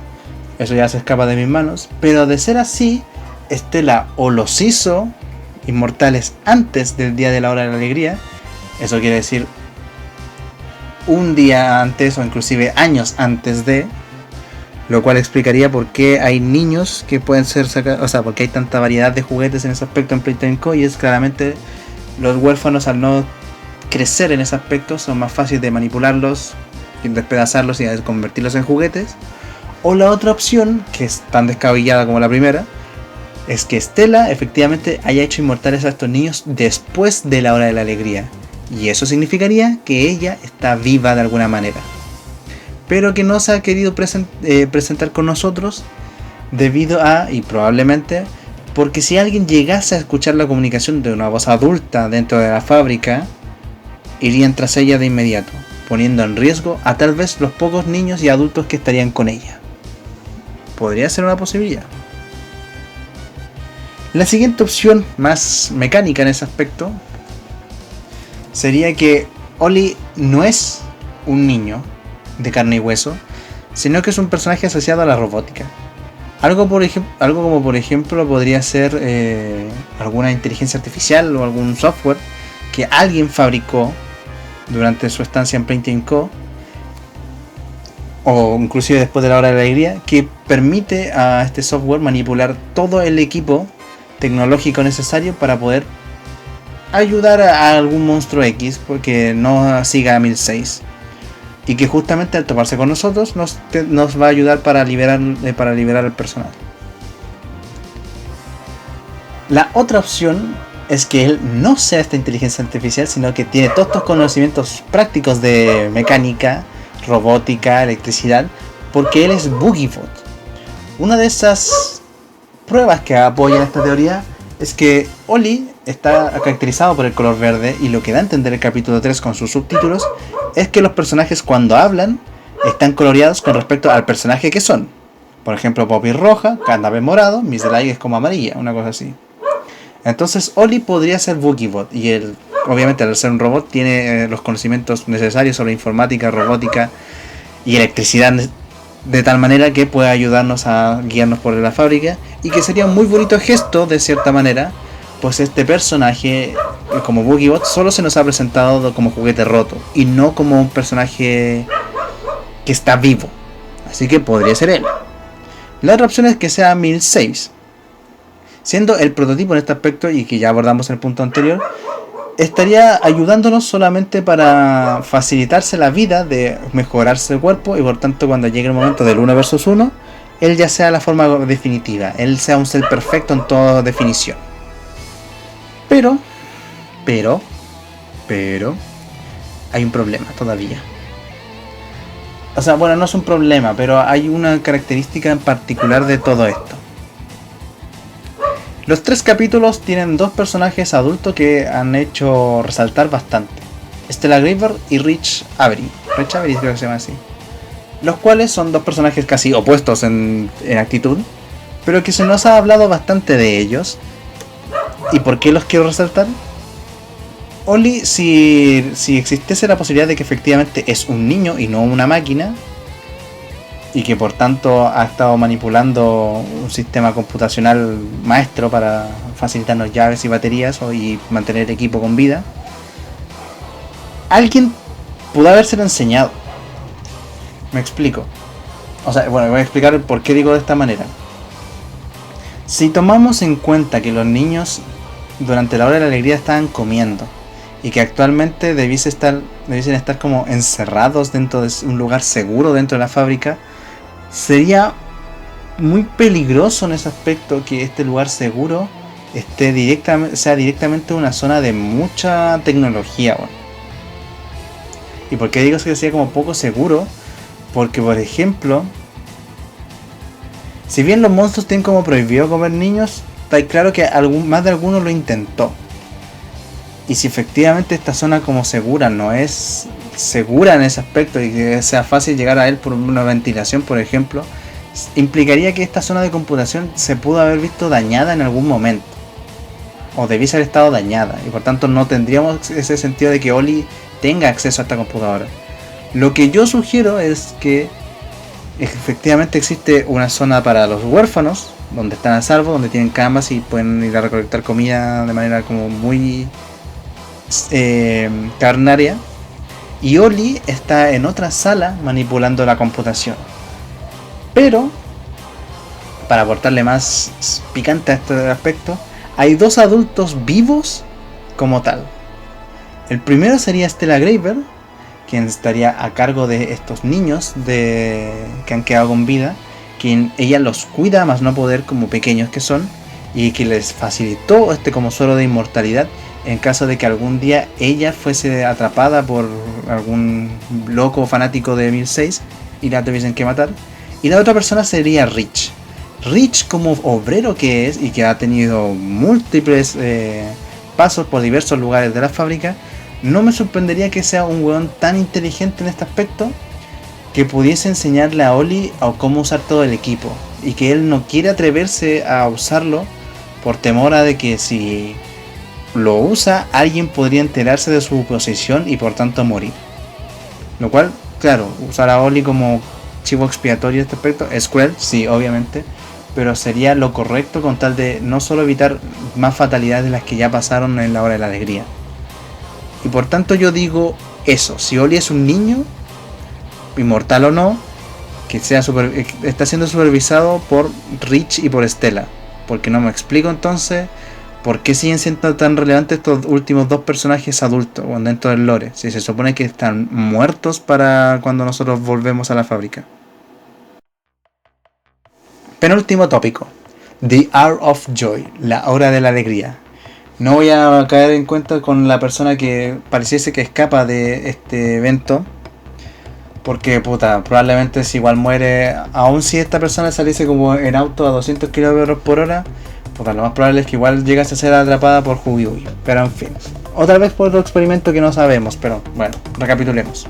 eso ya se escapa de mis manos, pero de ser así, Stella o los hizo inmortales antes del día de la hora de la alegría, eso quiere decir un día antes o inclusive años antes de, lo cual explicaría por qué hay niños que pueden ser sacados, o sea, por qué hay tanta variedad de juguetes en ese aspecto en Playtime Co. Y es claramente los huérfanos al no crecer en ese aspecto son más fáciles de manipularlos, despedazarlos y convertirlos en juguetes. O la otra opción, que es tan descabellada como la primera, es que Stella efectivamente haya hecho inmortales a estos niños después de la hora de la alegría. Y eso significaría que ella está viva de alguna manera, pero que no se ha querido presentar con nosotros debido a, y probablemente, porque si alguien llegase a escuchar la comunicación de una voz adulta dentro de la fábrica, irían tras ella de inmediato, poniendo en riesgo a tal vez los pocos niños y adultos que estarían con ella. Podría ser una posibilidad. La siguiente opción, más mecánica en ese aspecto, sería que Oli no es un niño de carne y hueso, sino que es un personaje asociado a la robótica. Algo como por ejemplo podría ser alguna inteligencia artificial o algún software que alguien fabricó durante su estancia en Playtime Co. O inclusive después de la hora de la alegría, que permite a este software manipular todo el equipo tecnológico necesario para poder ayudar a algún monstruo X porque no siga a 1006 y que justamente al toparse con nosotros nos va a ayudar para liberar el personal. La otra opción es que él no sea esta inteligencia artificial, sino que tiene todos estos conocimientos prácticos de mecánica, robótica, electricidad, porque él es Boogiebot. Una de esas pruebas que apoyan esta teoría es que Oli está caracterizado por el color verde, y lo que da a entender el capítulo 3 con sus subtítulos es que los personajes cuando hablan están coloreados con respecto al personaje que son. Por ejemplo, Poppy es roja, Candace es morado, Miss Delay es como amarilla, una cosa así. Entonces Oli podría ser Boogiebot, y él, obviamente al ser un robot, tiene los conocimientos necesarios sobre informática, robótica y electricidad, de tal manera que puede ayudarnos a guiarnos por la fábrica, y que sería un muy bonito gesto de cierta manera, pues este personaje como Boogiebot solo se nos ha presentado como juguete roto y no como un personaje que está vivo, así que podría ser él. La otra opción es que sea 1006, siendo el prototipo en este aspecto, y que ya abordamos en el punto anterior, estaría ayudándonos solamente para facilitarse la vida de mejorarse el cuerpo, y por tanto cuando llegue el momento del 1 versus 1, él ya sea la forma definitiva, él sea un ser perfecto en toda definición. Pero hay un problema todavía. O sea, bueno, no es un problema, pero hay una característica en particular de todo esto. Los 3 capítulos tienen 2 personajes adultos que han hecho resaltar bastante. Stella Graver y Rich Avery. Rich Avery creo que se llama así. Los cuales son 2 personajes casi opuestos en actitud, pero que se nos ha hablado bastante de ellos. ¿Y por qué los quiero resaltar? Oli, si existiese la posibilidad de que efectivamente es un niño y no una máquina, y que por tanto ha estado manipulando un sistema computacional maestro para facilitarnos llaves y baterías y mantener el equipo con vida, alguien pudo habérselo enseñado. Me explico. O sea, bueno, voy a explicar por qué digo de esta manera. Si tomamos en cuenta que los niños durante la hora de la alegría estaban comiendo y que actualmente debiesen estar como encerrados dentro de un lugar seguro dentro de la fábrica, sería muy peligroso en ese aspecto que este lugar seguro sea directamente una zona de mucha tecnología. Bueno. ¿Y por qué digo que sería como poco seguro? Porque, por ejemplo, si bien los monstruos tienen como prohibido comer niños, está claro que más de alguno lo intentó. Y si efectivamente esta zona como segura no es segura en ese aspecto y que sea fácil llegar a él por una ventilación, por ejemplo, implicaría que esta zona de computación se pudo haber visto dañada en algún momento. O debiese haber estado dañada. Y por tanto no tendríamos ese sentido de que Oli tenga acceso a esta computadora. Lo que yo sugiero es que efectivamente existe una zona para los huérfanos, donde están a salvo, donde tienen camas y pueden ir a recolectar comida de manera como muy carnaria. Y Oli está en otra sala manipulando la computación. Pero, para aportarle más picante a este aspecto, hay 2 adultos vivos como tal. El primero sería Stella Graver, quien estaría a cargo de estos niños que han quedado con vida, quien ella los cuida más no poder como pequeños que son, y que les facilitó como suero de inmortalidad en caso de que algún día ella fuese atrapada por algún loco fanático de 1006 y la tuviesen que matar. Y la otra persona sería Rich. Rich, como obrero que es y que ha tenido múltiples pasos por diversos lugares de la fábrica, no me sorprendería que sea un weón tan inteligente en este aspecto que pudiese enseñarle a Oli a cómo usar todo el equipo, y que él no quiere atreverse a usarlo por temor a de que si lo usa alguien podría enterarse de su posición y por tanto morir. Lo cual, claro, usar a Oli como chivo expiatorio en este aspecto es cruel, sí, obviamente, pero sería lo correcto con tal de no solo evitar más fatalidades de las que ya pasaron en la hora de la alegría. Y por tanto yo digo eso, si Oli es un niño, inmortal o no, que está siendo supervisado por Rich y por Stella. Porque no me explico entonces por qué siguen siendo tan relevantes estos últimos 2 personajes adultos dentro del lore, si se supone que están muertos para cuando nosotros volvemos a la fábrica. Penúltimo tópico, The Hour of Joy, la hora de la alegría. No voy a caer en cuenta con la persona que pareciese que escapa de este evento, porque probablemente si igual muere, aun si esta persona saliese como en auto a 200 km por hora, lo más probable es que igual llegase a ser atrapada por Hubi. Pero en fin, otra vez por otro experimento que no sabemos, pero bueno, recapitulemos.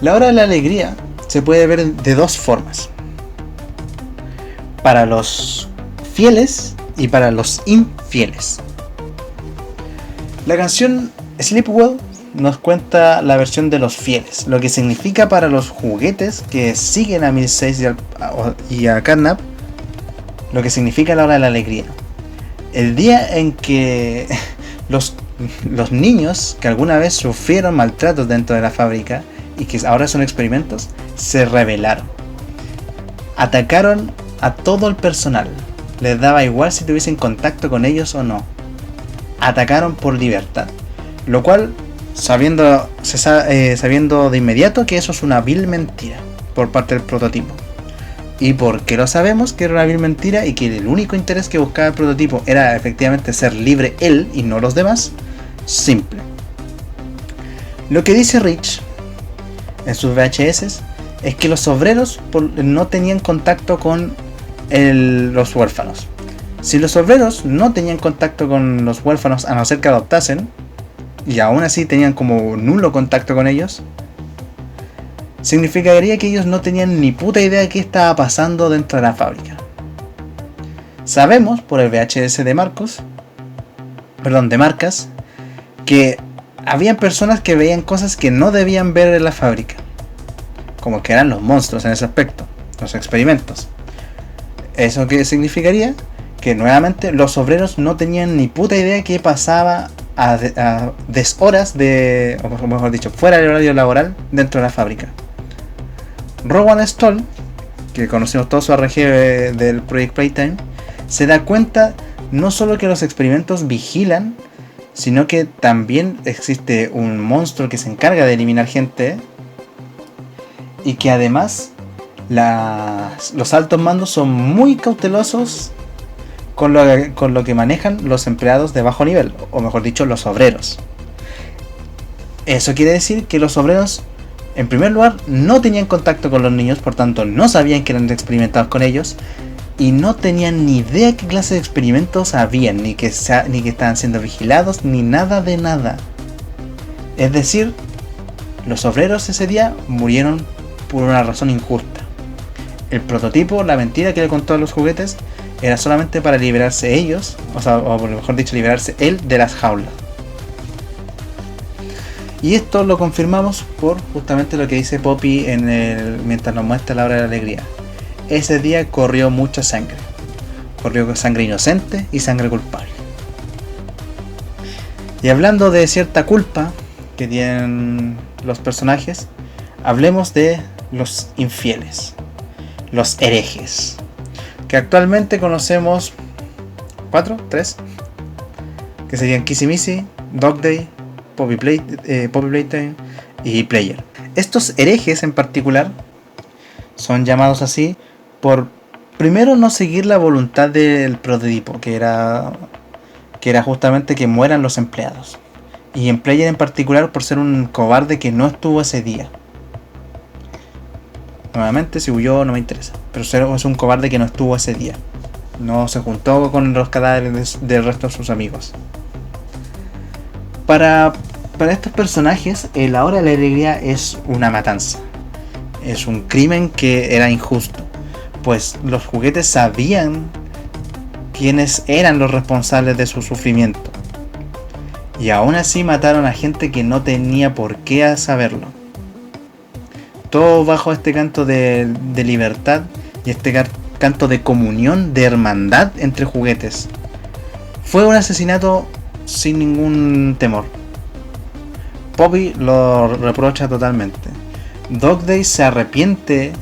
La hora de la alegría se puede ver de 2 formas: para los fieles y para los infieles. La canción Sleepwell nos cuenta la versión de los fieles, lo que significa para los juguetes que siguen a 1006 y a Catnap, lo que significa la hora de la alegría. El día en que los niños que alguna vez sufrieron maltratos dentro de la fábrica y que ahora son experimentos, se rebelaron. Atacaron a todo el personal. Les daba igual si tuviesen contacto con ellos o no. Atacaron por libertad. Lo cual, sabiendo de inmediato que eso es una vil mentira por parte del prototipo. ¿Y por qué lo sabemos que era una vil mentira y que el único interés que buscaba el prototipo era efectivamente ser libre él y no los demás? Simple. Lo que dice Rich en sus VHS es que los obreros no tenían contacto con los huérfanos. Si los obreros no tenían contacto con los huérfanos a no ser que adoptasen, y aún así tenían como nulo contacto con ellos, significaría que ellos no tenían ni puta idea de qué estaba pasando dentro de la fábrica. Sabemos por el VHS de Marcas, que habían personas que veían cosas que no debían ver en la fábrica, como que eran los monstruos en ese aspecto, los experimentos. ¿Eso qué significaría? Que nuevamente los obreros no tenían ni puta idea de qué pasaba a deshoras de, o mejor dicho, fuera del horario laboral dentro de la fábrica. Rowan Stoll, que conocemos todo su RG del Project Playtime, se da cuenta no solo que los experimentos vigilan, sino que también existe un monstruo que se encarga de eliminar gente, y que además los altos mandos son muy cautelosos con lo que manejan los empleados de bajo nivel, o mejor dicho, los obreros. Eso quiere decir que los obreros, en primer lugar, no tenían contacto con los niños, por tanto no sabían que eran experimentados con ellos, y no tenían ni idea qué clase de experimentos habían, ni que estaban siendo vigilados, ni nada de nada. Es decir, los obreros ese día murieron por una razón injusta. El prototipo, la mentira que le contó a los juguetes, era solamente para liberarse ellos, o mejor dicho, liberarse él de las jaulas. Y esto lo confirmamos por justamente lo que dice Poppy mientras nos muestra la hora de la alegría. Ese día corrió mucha sangre. Corrió sangre inocente y sangre culpable. Y hablando de cierta culpa que tienen los personajes, hablemos de los infieles, los herejes, que actualmente conocemos 3, que serían Kissy Missy, Dog Day, Poppy Playtime y Player. Estos herejes en particular son llamados así por, primero, no seguir la voluntad del prototipo, que era justamente que mueran los empleados, y en Player en particular por ser un cobarde que no estuvo ese día. Nuevamente, si huyó no me interesa, pero es un cobarde que no estuvo ese día, no se juntó con los cadáveres del resto de sus amigos. Para estos personajes, la hora de la alegría es una matanza, es un crimen que era injusto, pues los juguetes sabían quiénes eran los responsables de su sufrimiento, y aún así mataron a gente que no tenía por qué saberlo. Todo bajo este canto de libertad y este canto de comunión, de hermandad entre juguetes. Fue un asesinato sin ningún temor. Poppy lo reprocha totalmente. Dog Day se arrepiente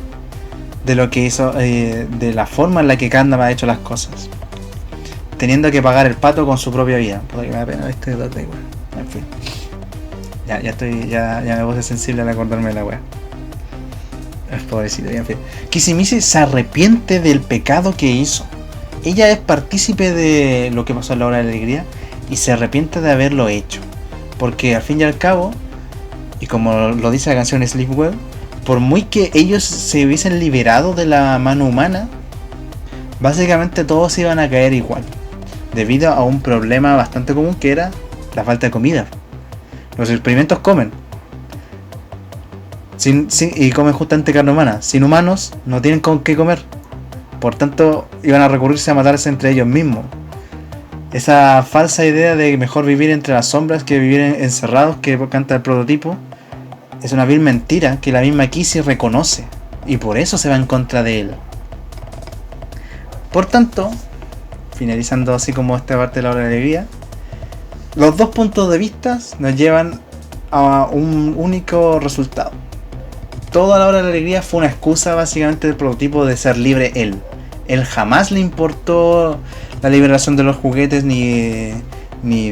de lo que hizo, de la forma en la que Gundam ha hecho las cosas, teniendo que pagar el pato con su propia vida. Porque me da pena este Dog Day, weón. En fin. Ya me puse sensible al acordarme de la wea. Es pobrecito, en fin. Kissy Missy se arrepiente del pecado que hizo. Ella es partícipe de lo que pasó en la hora de la alegría y se arrepiente de haberlo hecho. Porque al fin y al cabo, y como lo dice la canción Sleep Well, por muy que ellos se hubiesen liberado de la mano humana, básicamente todos iban a caer igual, debido a un problema bastante común que era la falta de comida. Los experimentos comen. Y comen justamente carne humana. Sin humanos no tienen con qué comer. Por tanto, iban a recurrirse a matarse entre ellos mismos. Esa falsa idea de mejor vivir entre las sombras que vivir encerrados que canta el prototipo es una vil mentira que la misma Kissy reconoce, y por eso se va en contra de él. Por tanto, finalizando así como esta parte de la hora de alegría, los dos puntos de vista nos llevan a un único resultado. Toda la hora de la alegría fue una excusa básicamente del prototipo de ser libre él. Él jamás le importó la liberación de los juguetes ni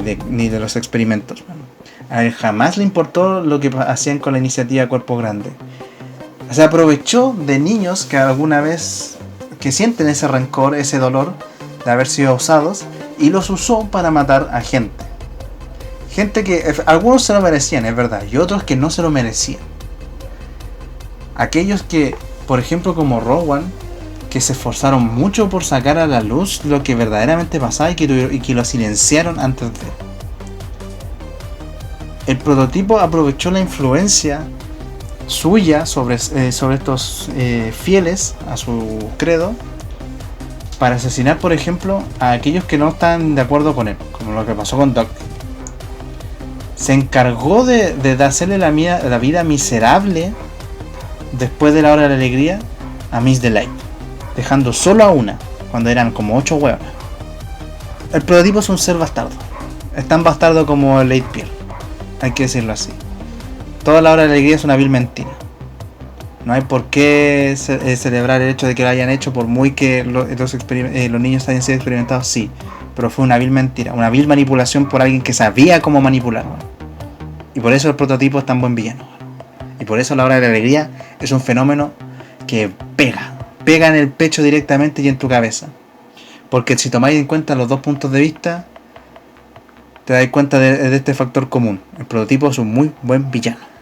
de los experimentos. A él jamás le importó lo que hacían con la iniciativa Cuerpo Grande. Se aprovechó de niños que alguna vez que sienten ese rencor, ese dolor de haber sido usados, y los usó para matar a gente. Gente que algunos se lo merecían, es verdad, y otros que no se lo merecían. Aquellos que, por ejemplo como Rowan, que se esforzaron mucho por sacar a la luz lo que verdaderamente pasaba y que lo silenciaron antes de. El prototipo aprovechó la influencia suya sobre estos fieles a su credo para asesinar, por ejemplo, a aquellos que no están de acuerdo con él, como lo que pasó con Doc. Se encargó de hacerle la vida miserable después de la hora de la alegría a Miss Delight, dejando solo a una, cuando eran como 8 huevas. El prototipo es un ser bastardo. Es tan bastardo como el 8-Pier, hay que decirlo así. Toda la hora de la alegría es una vil mentira. No hay por qué celebrar el hecho de que lo hayan hecho, por muy que los niños hayan sido experimentados, sí. Pero fue una vil mentira, una vil manipulación por alguien que sabía cómo manipular. Y por eso el prototipo es tan buen villano. Y por eso la hora de la alegría es un fenómeno que pega en el pecho directamente y en tu cabeza. Porque si tomáis en cuenta los dos puntos de vista, te dais cuenta de este factor común. El prototipo es un muy buen villano.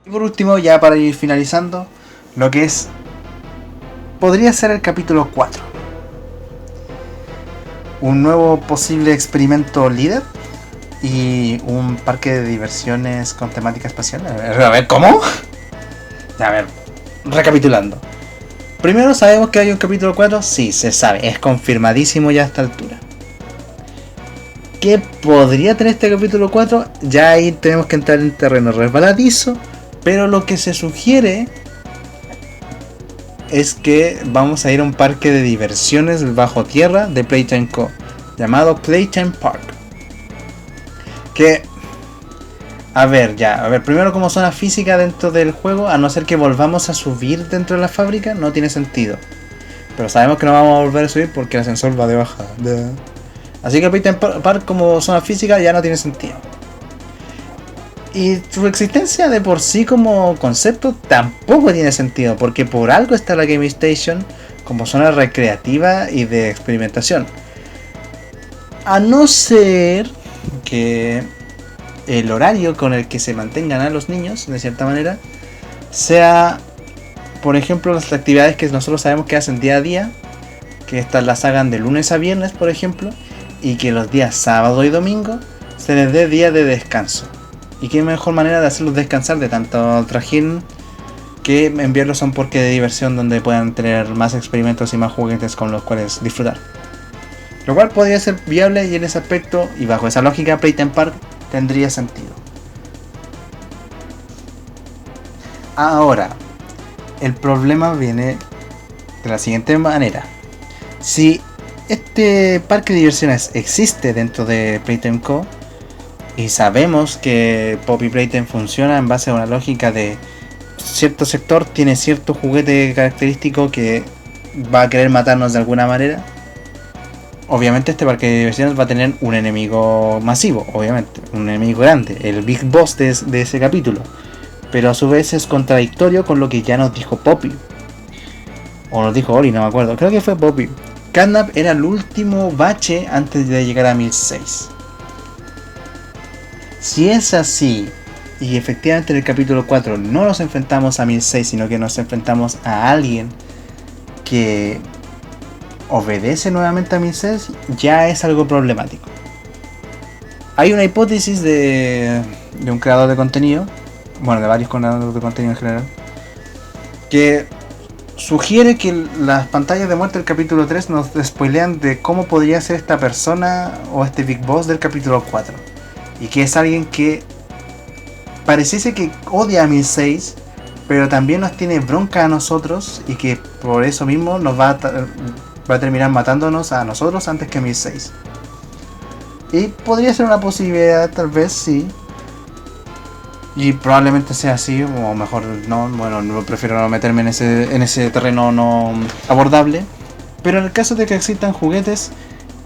Y por último, ya para ir finalizando, lo que es... podría ser el capítulo 4. Un nuevo posible experimento líder y un parque de diversiones con temática espacial. A ver, ¿cómo? A ver, recapitulando. Primero, ¿sabemos que hay un capítulo 4? Sí, se sabe, es confirmadísimo ya a esta altura. ¿Qué podría tener este capítulo 4? Ya ahí tenemos que entrar en terreno resbaladizo, pero lo que se sugiere es que vamos a ir a un parque de diversiones bajo tierra de Playtime Co., llamado Playtime Park. Que, a ver, primero como zona física dentro del juego, a no ser que volvamos a subir dentro de la fábrica, no tiene sentido. Pero sabemos que no vamos a volver a subir porque el ascensor va de bajada. Así que Playtime Park como zona física ya no tiene sentido. Y su existencia de por sí como concepto tampoco tiene sentido, porque por algo está la Game Station como zona recreativa y de experimentación. A no ser que el horario con el que se mantengan a los niños, de cierta manera, sea, por ejemplo, las actividades que nosotros sabemos que hacen día a día, que estas las hagan de lunes a viernes, por ejemplo, y que los días sábado y domingo se les dé día de descanso. Y qué mejor manera de hacerlos descansar de tanto trajín que enviarlos a un parque de diversión donde puedan tener más experimentos y más juguetes con los cuales disfrutar. Lo cual podría ser viable y en ese aspecto y bajo esa lógica Playtime Park tendría sentido. Ahora, el problema viene de la siguiente manera. Si este parque de diversiones existe dentro de Playtime Co., y sabemos que Poppy Playtime funciona en base a una lógica de cierto sector tiene cierto juguete característico que va a querer matarnos de alguna manera. Obviamente este parque de diversiones va a tener un enemigo masivo, obviamente, un enemigo grande, el Big Boss de ese capítulo. Pero a su vez es contradictorio con lo que ya nos dijo Poppy. O nos dijo Ori, no me acuerdo, creo que fue Poppy. Catnap era el último bache antes de llegar a 1006. Si es así, y efectivamente en el capítulo 4 no nos enfrentamos a 1006, sino que nos enfrentamos a alguien que obedece nuevamente a 1006, ya es algo problemático. Hay una hipótesis de un creador de contenido, bueno, de varios creadores de contenido en general, que sugiere que las pantallas de muerte del capítulo 3 nos spoilean de cómo podría ser esta persona o este Big Boss del capítulo 4. Y que es alguien que pareciese que odia a 1006, pero también nos tiene bronca a nosotros y que por eso mismo nos va a terminar matándonos a nosotros antes que a 1006. Y podría ser una posibilidad, tal vez sí. Y probablemente sea así, o mejor no. Bueno, no prefiero no meterme en ese terreno no abordable. Pero en el caso de que existan juguetes,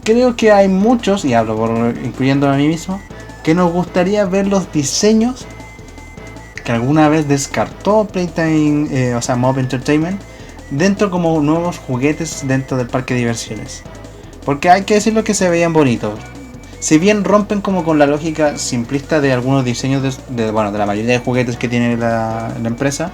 creo que hay muchos, y hablo incluyendo a mí mismo, que nos gustaría ver los diseños que alguna vez descartó Playtime, Mob Entertainment, dentro como nuevos juguetes dentro del parque de diversiones. Porque hay que decirlo que se veían bonitos. Si bien rompen como con la lógica simplista de algunos diseños de la mayoría de juguetes que tiene la empresa,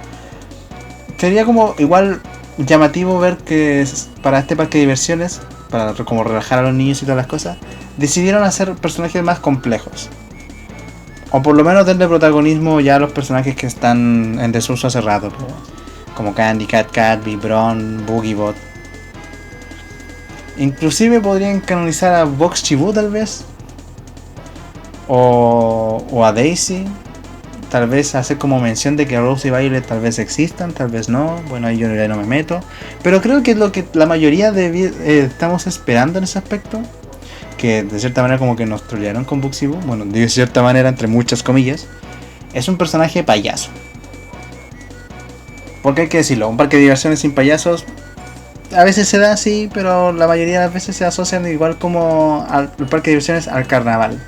sería como igual llamativo ver que para este parque de diversiones, para como relajar a los niños y todas las cosas, decidieron hacer personajes más complejos. O por lo menos darle protagonismo ya a los personajes que están en desuso hace rato, como Candy, Cat Cat, Vibron, Boogiebot. Inclusive podrían canonizar a Box Chibu tal vez. O a Daisy. Tal vez hacer como mención de que Rose y Violet tal vez existan, tal vez no. Bueno, ahí yo ya no me meto. Pero creo que es lo que la mayoría estamos esperando en ese aspecto. Que de cierta manera como que nos trolearon con Buxibu. Bueno, de cierta manera entre muchas comillas. Es un personaje payaso. Porque hay que decirlo, un parque de diversiones sin payasos a veces se da así, pero la mayoría de las veces se asocian igual como al parque de diversiones al carnaval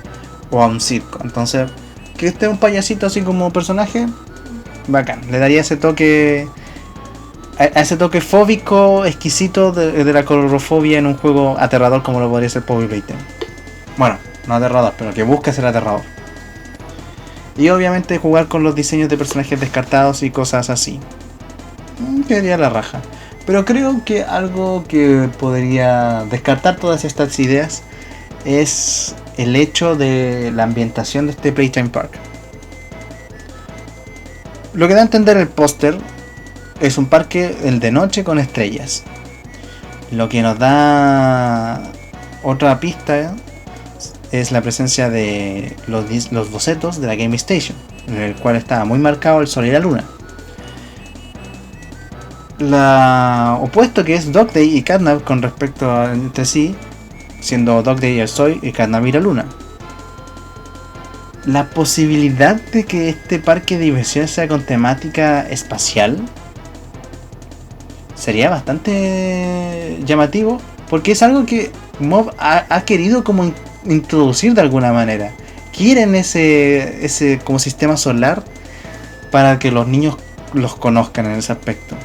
o a un circo. Entonces, que esté un payasito así como personaje, bacán. Le daría ese toque, a ese toque fóbico, exquisito de la colorofobia en un juego aterrador como lo podría ser Poppy Playtime. Bueno, no aterrador, pero que busca ser aterrador. Y obviamente jugar con los diseños de personajes descartados y cosas así. Quedaría la raja. Pero creo que algo que podría descartar todas estas ideas es el hecho de la ambientación de este Playtime Park. Lo que da a entender el póster es un parque el de noche con estrellas. Lo que nos da otra pista es la presencia de los bocetos de la Game Station, en el cual está muy marcado el sol y la luna. La opuesto que es Dog Day y Catnap con respecto a entre sí, siendo Dog Day el sol y Catnap y la luna. La posibilidad de que este parque de diversiones sea con temática espacial sería bastante llamativo, porque es algo que Mob ha querido como introducir de alguna manera. Quieren ese como sistema solar para que los niños los conozcan en ese aspecto.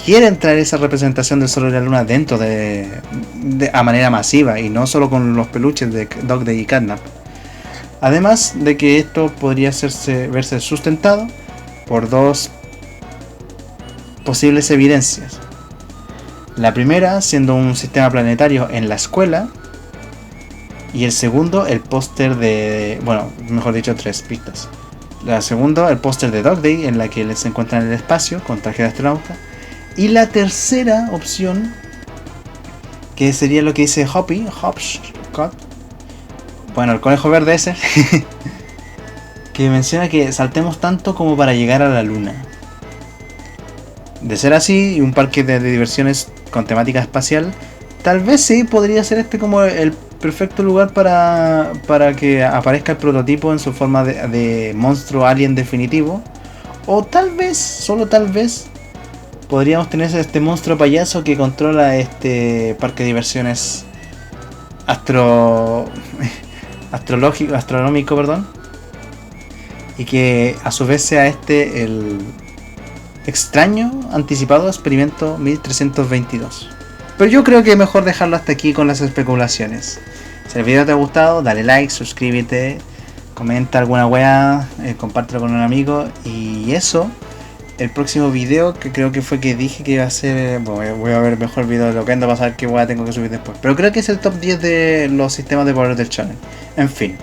Quieren traer esa representación del sol y la luna dentro a manera masiva y no solo con los peluches de Dog Day y Catnap. Además de que esto podría verse sustentado por dos posibles evidencias. La primera siendo un sistema planetario en la escuela y el segundo el póster de, bueno, mejor dicho, tres pistas. La segunda el póster de Dog Day en la que se encuentran en el espacio con traje de astronauta. Y la tercera opción, que sería lo que dice Hopscotch, bueno, el conejo verde ese, que menciona que saltemos tanto como para llegar a la luna. De ser así, y un parque de diversiones con temática espacial, tal vez sí podría ser este como el perfecto lugar para que aparezca el prototipo en su forma de monstruo alien definitivo. O tal vez, solo tal vez, podríamos tener este monstruo payaso que controla este parque de diversiones astronómico, perdón, y que a su vez sea este el extraño anticipado experimento 1322. Pero yo creo que es mejor dejarlo hasta aquí con las especulaciones. Si el video te ha gustado, dale like, suscríbete, comenta alguna wea, compártelo con un amigo y eso. El próximo video, que creo que fue que dije que iba a ser... Bueno, voy a ver mejor video de lo que anda a pasar, qué hueá tengo que subir después. Pero creo que es el top 10 de los sistemas de poder del channel. En fin.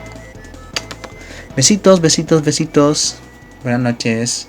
Besitos, besitos, besitos. Buenas noches.